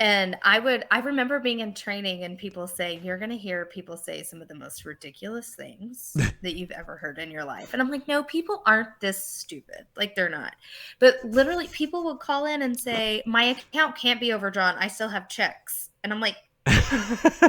And I remember being in training and people say, you're going to hear people say some of the most ridiculous things that you've ever heard in your life. And I'm like, no, people aren't this stupid. Like, they're not. But literally, people will call in and say, my account can't be overdrawn. I still have checks. And I'm like,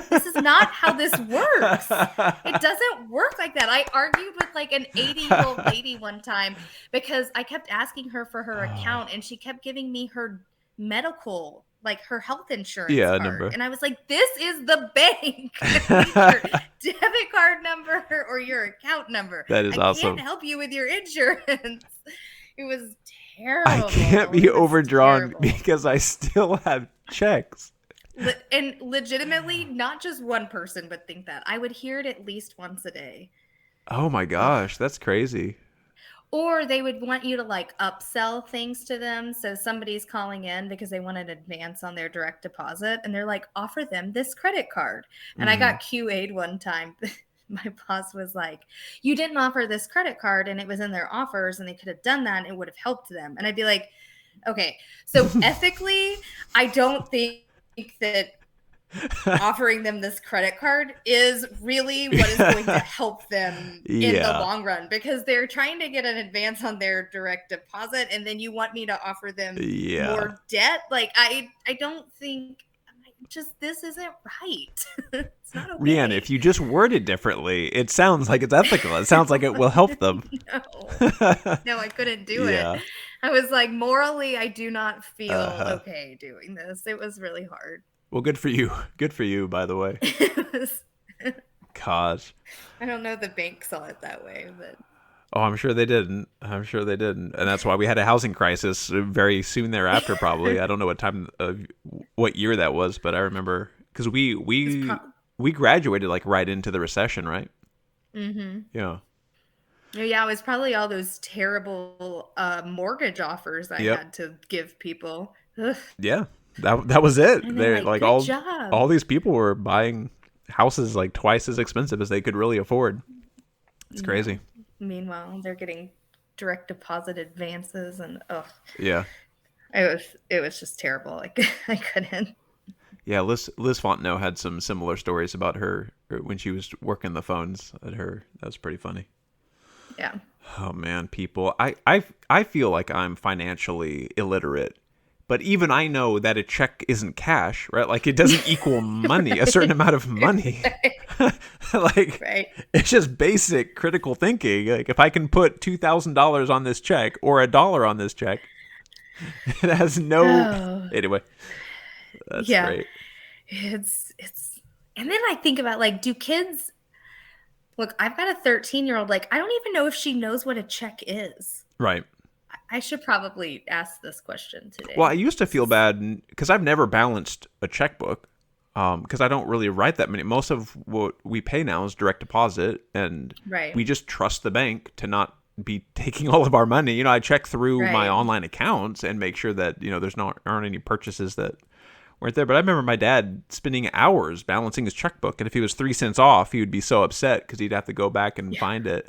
this is not how this works. It doesn't work like that. I argued with like an 80-year-old lady one time because I kept asking her for her account and she kept giving me her medical, like her health insurance card. Number. And I was like, this is the bank. Your debit card number or your account number. That is awesome. I can't help you with your insurance. It was terrible. I can't be overdrawn because I still have checks. And legitimately, not just one person would think that. I would hear it at least once a day. Oh my gosh, that's crazy. Or they would want you to like upsell things to them. So somebody's calling in because they want an advance on their direct deposit. And they're like, offer them this credit card. And I got QA'd one time. My boss was like, you didn't offer this credit card and it was in their offers and they could have done that and it would have helped them. And I'd be like, okay, so ethically, I don't think that offering them this credit card is really what is going to help them in the long run, because they're trying to get an advance on their direct deposit and then you want me to offer them more debt. Like I don't think, just this isn't right. It's not okay. Rhean, if you just word it differently, it sounds like it's ethical. It sounds like it will help them. No, I couldn't do it. I was like, morally, I do not feel okay doing this. It was really hard. Well, good for you. Good for you, by the way. Gosh. I don't know if the bank saw it that way, but... Oh, I'm sure they didn't. And that's why we had a housing crisis very soon thereafter, probably. I don't know what year that was, but I remember... Because we graduated like right into the recession, right? Mm-hmm. Yeah. Yeah, it was probably all those terrible mortgage offers I had to give people. Ugh. Yeah, that was it. They're like job. all these people were buying houses like twice as expensive as they could really afford. It's crazy. Meanwhile, they're getting direct deposit advances and yeah, it was just terrible. Like I couldn't. Yeah, Liz Fontenot had some similar stories about her when she was working the phones at her. That was pretty funny. Yeah. Oh man, people. I feel like I'm financially illiterate, but even I know that a check isn't cash, right? Like it doesn't equal money, a certain amount of money. Like it's just basic critical thinking. Like if I can put $2,000 on this check or $1 on this check, it has no. Anyway, that's great. It's, and then I think about like, do kids? Look, I've got a 13-year-old. Like, I don't even know if she knows what a check is. Right. I should probably ask this question today. Well, I used to feel bad because I've never balanced a checkbook because I don't really write that many. Most of what we pay now is direct deposit, and we just trust the bank to not be taking all of our money. You know, I check through my online accounts and make sure that, you know, aren't any purchases that weren't there. But I remember my dad spending hours balancing his checkbook, and if he was 3 cents off, he would be so upset because he'd have to go back and find it.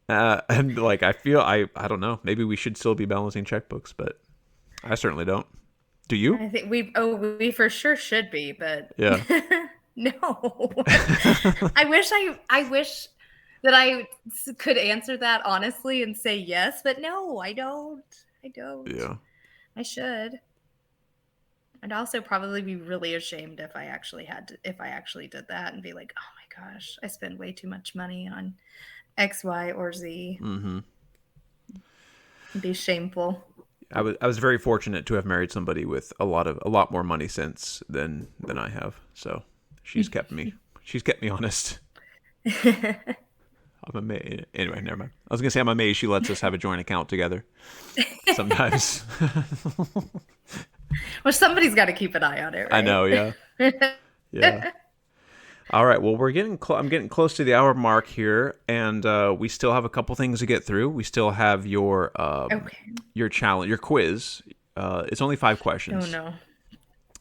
And like I feel I don't know, maybe we should still be balancing checkbooks, but I certainly don't. Do you? I think we for sure should be, but yeah. No. I wish that I could answer that honestly and say yes, but no, I don't. Yeah. I should. I'd also probably be really ashamed if I actually did that and be like, oh my gosh, I spend way too much money on X, Y, or Z. Mm-hmm. It'd be shameful. I was very fortunate to have married somebody with a lot more money sense than I have. So she's kept me honest. I'm amazed. Anyway, never mind. I was gonna say I'm amazed she lets us have a joint account together sometimes. Well, somebody's got to keep an eye on it, I know, yeah. right? Yeah. All right. Well, I'm getting close to the hour mark here, and we still have a couple things to get through. We still have Okay. your challenge, your quiz. It's only 5 questions. Oh no.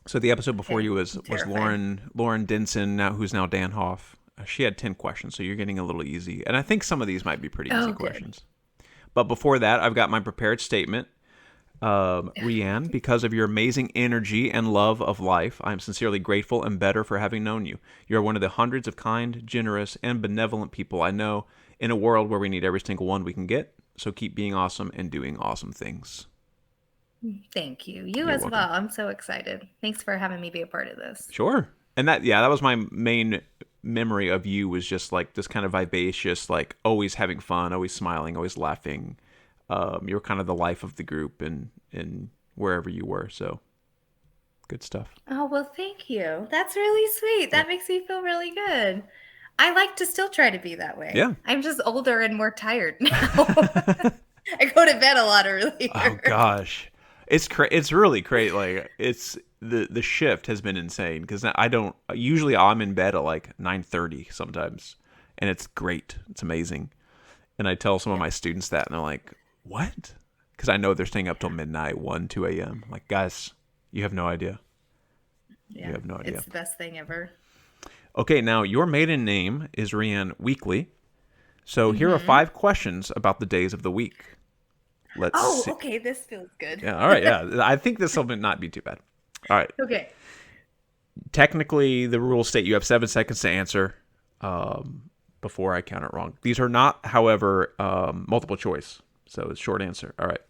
So the episode before Okay. you I'm was terrified. Lauren Denson, now who's now Dan Hoff. She had 10 questions, so you're getting a little easy, and I think some of these might be pretty easy Oh, good. questions. But before that, I've got my prepared statement. Rhean, because of your amazing energy and love of life, I am sincerely grateful and better for having known you. You are one of the hundreds of kind, generous, and benevolent people I know in a world where we need every single one we can get. So keep being awesome and doing awesome things. Thank you. You You're as welcome. well. I'm so excited. Thanks for having me be a part of this. Sure. And that was my main memory of you, was just like this kind of vivacious, like always having fun, always smiling, always laughing. You were kind of the life of the group and wherever you were. So good stuff. Oh, well, thank you. That's really sweet. Yeah. That makes me feel really good. I like to still try to be that way. Yeah. I'm just older and more tired now. I go to bed a lot Oh earlier. gosh, it's really great. Like it's the shift has been insane because I don't usually I'm in bed at like 9:30 sometimes, and it's great. It's amazing. And I tell some of Yeah. my students that, and they're like, "What?" Because I know they're staying up till midnight, 1, 2 a.m. I'm like, guys, you have no idea. You Yeah. have no idea. It's the best thing ever. Okay, now your maiden name is Rhean Weekly. So here are Hmm. 5 questions about the days of the week. Let's Oh, see. okay. This feels good. Yeah, all right, yeah. I think this will not be too bad. All right. Okay. Technically, the rules state you have 7 seconds to answer before I count it wrong. These are not, however, multiple choice. So it's short answer. All right.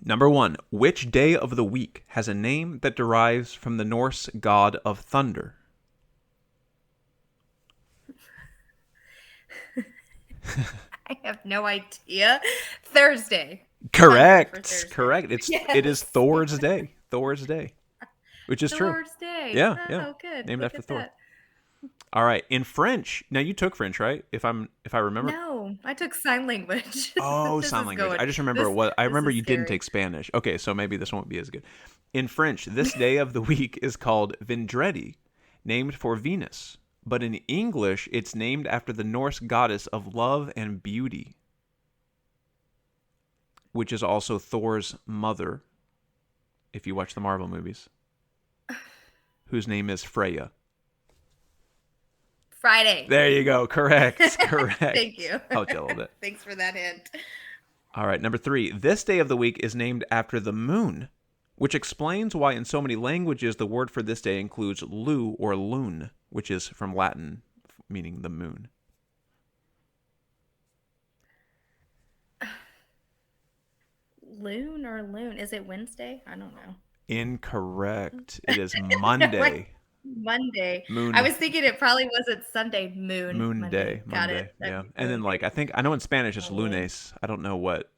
Number 1. Which day of the week has a name that derives from the Norse god of thunder? I have no idea. Thursday. Thunder for Correct. Thursday. Correct. It is Yes. Thor's day. Thor's day, which is true. Thor's Day. Yeah, yeah. Oh, good. Named Look after at Thor. that. All right. In French, now you took French, right? If I remember. No, I took sign language. Oh, This sign is language. going. I just remember This what I this remember is you didn't scary. take Spanish. Okay, so maybe this won't be as good. In French, this day of the week is called Vendredi, named for Venus. But in English, it's named after the Norse goddess of love and beauty, which is also Thor's mother, if you watch the Marvel movies, whose name is Freya. Friday. There you go. Correct. Correct. Thank you. Helped you a little bit. Thanks for that hint. All right, number 3. This day of the week is named after the moon, which explains why in so many languages the word for this day includes lu or lune, which is from Latin meaning the moon. Loon or loon? Is it Wednesday? I don't know. Incorrect. It is Like Monday. Monday. I Moon was thinking it probably wasn't Sunday. Moon. moon Monday. day. Got it. Monday. That'd Yeah. be And then really like great. I know in Spanish it's Oh, loon. lunes. I don't know what.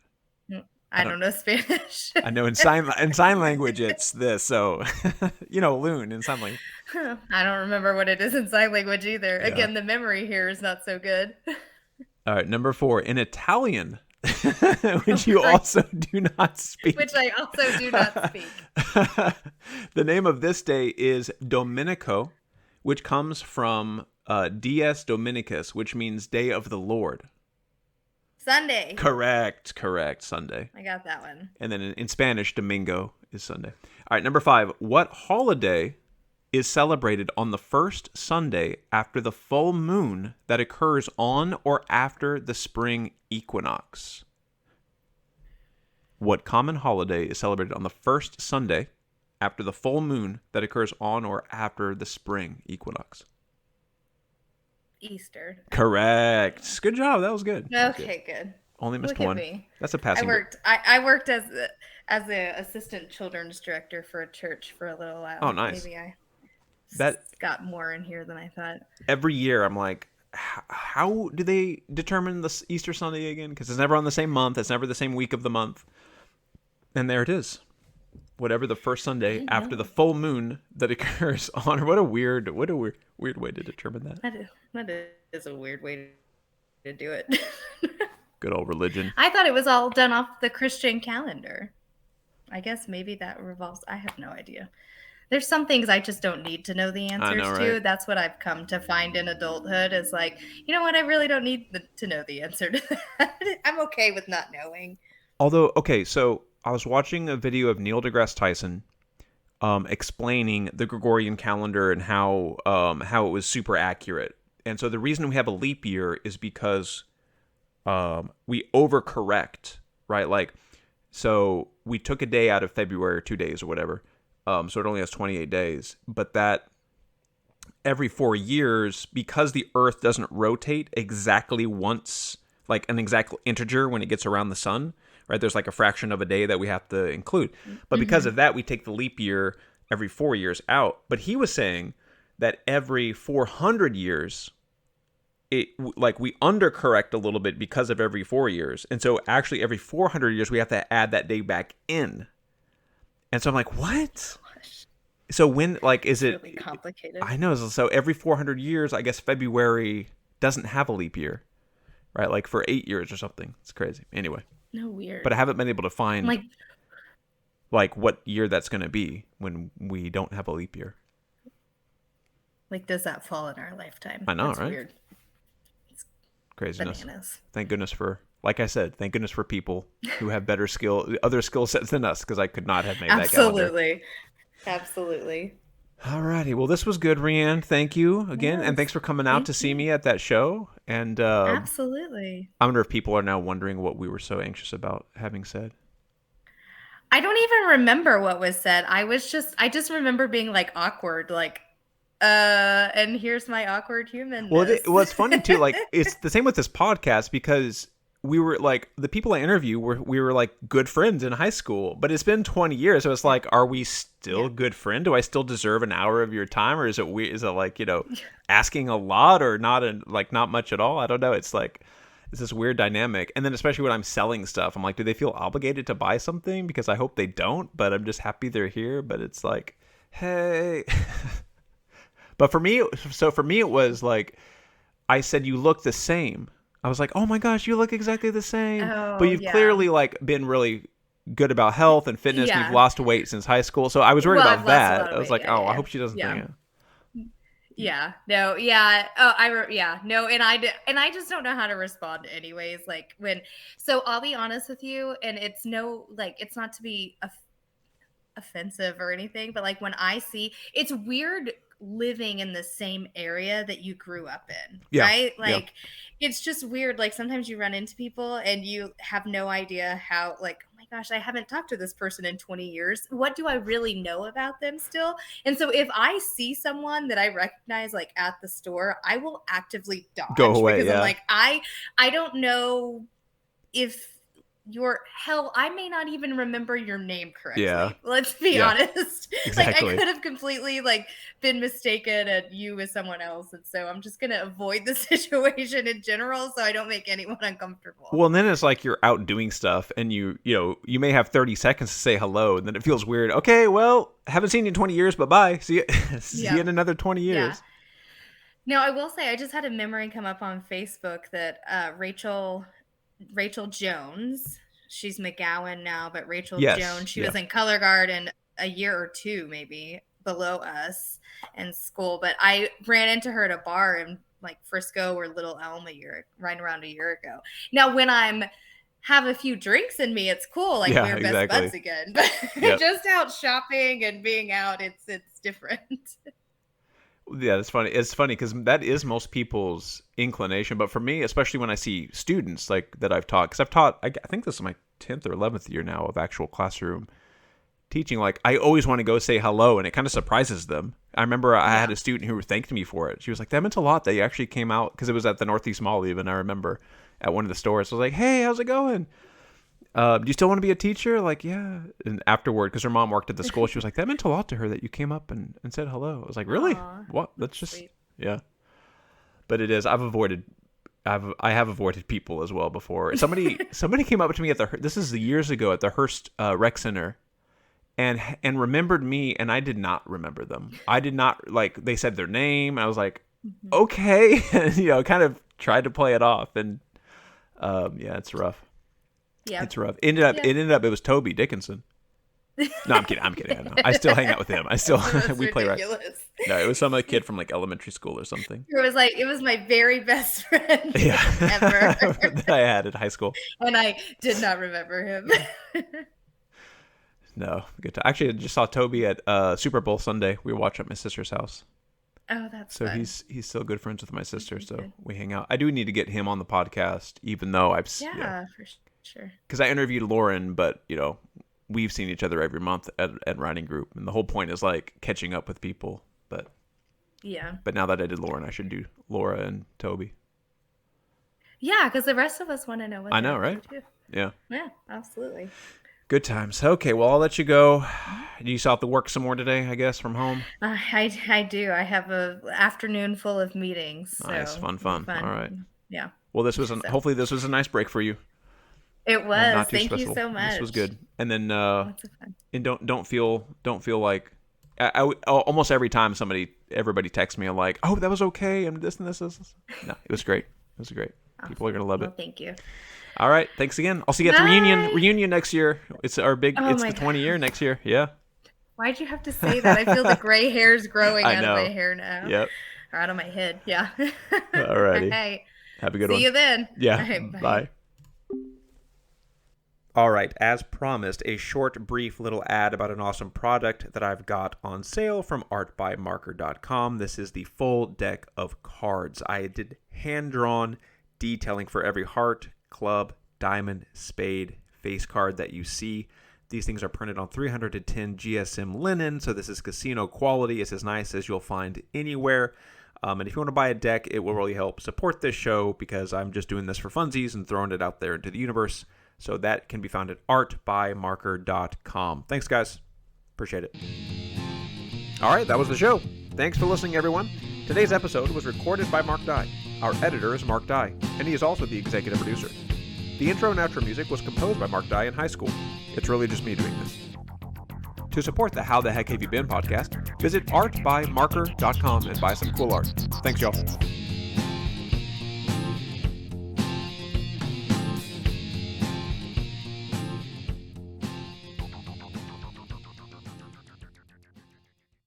I I don't don't know Spanish. I know in sign language it's this. So, loon in sign language. I don't remember what it is in sign language either. Yeah. Again, the memory here is not so good. All right, number 4. In Italian, which Oh, you great. also do not speak. Which I also do not speak. The name of this day is Domenico, which comes from Dies Dominicus, which means Day of the Lord. Sunday. Correct. Sunday. I got that one. And then in Spanish, Domingo is Sunday. All right, number 5. What holiday is celebrated on the first Sunday after the full moon that occurs on or after the spring equinox? What common holiday is celebrated on the first Sunday after the full moon that occurs on or after the spring equinox? Easter. Correct. Good job. That was good. Okay, good. Only missed Look at one. me. That's a I passing grade. worked. I worked as a assistant children's director for a church for a little while. Oh, nice. Maybe I That got more in here than I thought. every year I'm like, how do they determine the Easter Sunday again? Because it's never on the same month. It's never the same week of the month. And there it is. Whatever the first Sunday after the full moon that occurs on. Or what a weird way to determine that. That is a weird way to do it. Good old religion. I thought it was all done off the Christian calendar. I guess maybe that revolves. I have no idea. There's some things I just don't need to know the I answers know, right? to. That's what I've come to find in adulthood is like, you know what? I really don't need to know the answer to that. I'm okay with not knowing. Although, okay, so I was watching a video of Neil deGrasse Tyson explaining the Gregorian calendar and how it was super accurate. And so the reason we have a leap year is because we overcorrect, right? Like, so we took a day out of February, or 2 days or whatever. So it only has 28 days. But that every 4 years, because the Earth doesn't rotate exactly once, like an exact integer when it gets around the sun, right? There's like a fraction of a day that we have to include. But because of that, we take the leap year every 4 years out. But he was saying that every 400 years, we undercorrect a little bit because of every 4 years. And so actually every 400 years, we have to add that day back in. And so I'm like, what? So when, like, is it really complicated? I know. So every 400 years, I guess February doesn't have a leap year, right? Like for 8 years or something. It's crazy. Anyway. No, weird. But I haven't been able to find like what year that's going to be when we don't have a leap year. Like, does that fall in our lifetime? I know, That's right? Weird. Craziness. Bananas. Thank goodness for, like I said, thank goodness for people who have other skill sets than us, because I could not have made that calendar. Absolutely. Absolutely. Alrighty, well, this was good, Rhean. Thank you again, and thanks for coming out to see me at that show. And Absolutely. I wonder if people are now wondering what we were so anxious about having said. I don't even remember what was said. I just remember being like awkward, like, and here's my awkward humanness. Well, it's funny too. Like, it's the same with this podcast, because we were like, the people I interview we were like good friends in high school, but it's been 20 years. So it's like, are we still good friend? Do I still deserve an hour of your time, or is it weird? Is it like, asking a lot, or not, not much at all? I don't know. It's like, it's this weird dynamic. And then especially when I'm selling stuff, I'm like, do they feel obligated to buy something? Because I hope they don't, but I'm just happy they're here. But it's like, hey. But for me, it was like, I said, you look the same. I was like, oh my gosh, you look exactly the same. Oh, but you've clearly like been really good about health and fitness. Yeah. And you've lost weight since high school. So I was worried about I've lost a lot that. of I was weight, like, yeah, oh, yeah. I hope she doesn't think it. Yeah. No. Yeah. Oh, yeah. No. And I just don't know how to respond anyways. Like so I'll be honest with you, and it's it's not to be offensive or anything, but like when I see, it's weird living in the same area that you grew up in, right? Like, it's just weird. Like, sometimes you run into people and you have no idea how, like, oh my gosh, I haven't talked to this person in 20 years. What do I really know about them still? And so if I see someone that I recognize, like, at the store, I will actively dodge. Go away, because yeah. I'm like, I don't know if I may not even remember your name correctly. Yeah. Let's be honest. Exactly. Like, I could have completely been mistaken at you as someone else. And so I'm just going to avoid the situation in general so I don't make anyone uncomfortable. Well, and then it's like you're out doing stuff and you may have 30 seconds to say hello, and then it feels weird. Okay, well, haven't seen you in 20 years, but bye. See you, see you in another 20 years. Yeah. Now, I will say, I just had a memory come up on Facebook that Rachel Jones, she's McGowan now, but Rachel Jones, she was in Color Guard a year or two maybe below us in school, but I ran into her at a bar in like Frisco or Little Elm right around a year ago. Now, when I'm have a few drinks in me, it's cool, like we're best buds again, but just out shopping and being out, it's different. Yeah, it's funny. It's funny because that is most people's inclination. But for me, especially when I see students like that I've taught, because I've taught, I think this is my 10th or 11th year now of actual classroom teaching. Like, I always want to go say hello, and it kind of surprises them. I remember I had a student who thanked me for it. She was like, that meant a lot that you actually came out, because it was at the Northeast Mall even, I remember, at one of the stores. I was like, hey, how's it going? Do you still want to be a teacher? Like, yeah. And afterward, because her mom worked at the school, she was like, that meant a lot to her that you came up and said hello. I was like, really? Aww, what? That's just sweet. Yeah. But it is. I have avoided people as well before. Somebody came up to me this is years ago at the Hearst Rec Center, and remembered me, and I did not remember them. I did not, like, they said their name, and I was like, okay, and, kind of tried to play it off, and it's rough. Yeah, it's rough. It ended up it was Toby Dickinson. No, I'm kidding. I'm kidding. I know. I still hang out with him. I still That's we play right. ridiculous. No, it was some other kid from like elementary school or something. It was my very best friend Yeah, ever. that I had in high school. And I did not remember him. No, good time. Actually, I just saw Toby at Super Bowl Sunday. We were watching at my sister's house. Oh, that's so fun. he's still good friends with my sister. So good. we hang out. I do need to get him on the podcast, even though for sure. Because I interviewed Lauren, but we've seen each other every month at Writing Group, and the whole point is like catching up with people. But now that I did Lauren, I should do Laura and Toby. Yeah, because the rest of us want to know what I know, right? Too. Yeah, absolutely. Good times. Okay, well, I'll let you go. You still have to work some more today, I guess, from home? I do. I have an afternoon full of meetings. Nice, so fun. All right. Yeah. Well, hopefully this was a nice break for you. It was. Not too Thank stressful. you so much. This was good. And then fun. And don't feel like almost every time everybody texts me, I'm like, oh, that was okay, and this and this. No, it was great. It was great. Awesome. People are gonna love it. Thank you. All right, thanks again. I'll see you at the reunion next year. It's our big. It's the 20 year next year. Yeah. Why'd you have to say that? I feel the gray hairs growing out of my hair now. Yep. Or out of my head. Yeah. All righty. Hey. Have a good one. See you then. Yeah. Right, bye. All right, as promised, a short, brief little ad about an awesome product that I've got on sale from artbymarker.com. This is the full deck of cards. I did hand-drawn detailing for every heart, club, diamond, spade, face card that you see. These things are printed on 310 GSM linen, so this is casino quality. It's as nice as you'll find anywhere. And if you want to buy a deck, it will really help support this show because I'm just doing this for funsies and throwing it out there into the universe. So that can be found at artbymarker.com. Thanks, guys. Appreciate it. All right, that was the show. Thanks for listening, everyone. Today's episode was recorded by Mark Dye. Our editor is Mark Dye, and he is also the executive producer. The intro and outro music was composed by Mark Dye in high school. It's really just me doing this. To support the How the Heck Have You Been podcast, visit artbymarker.com and buy some cool art. Thanks, y'all.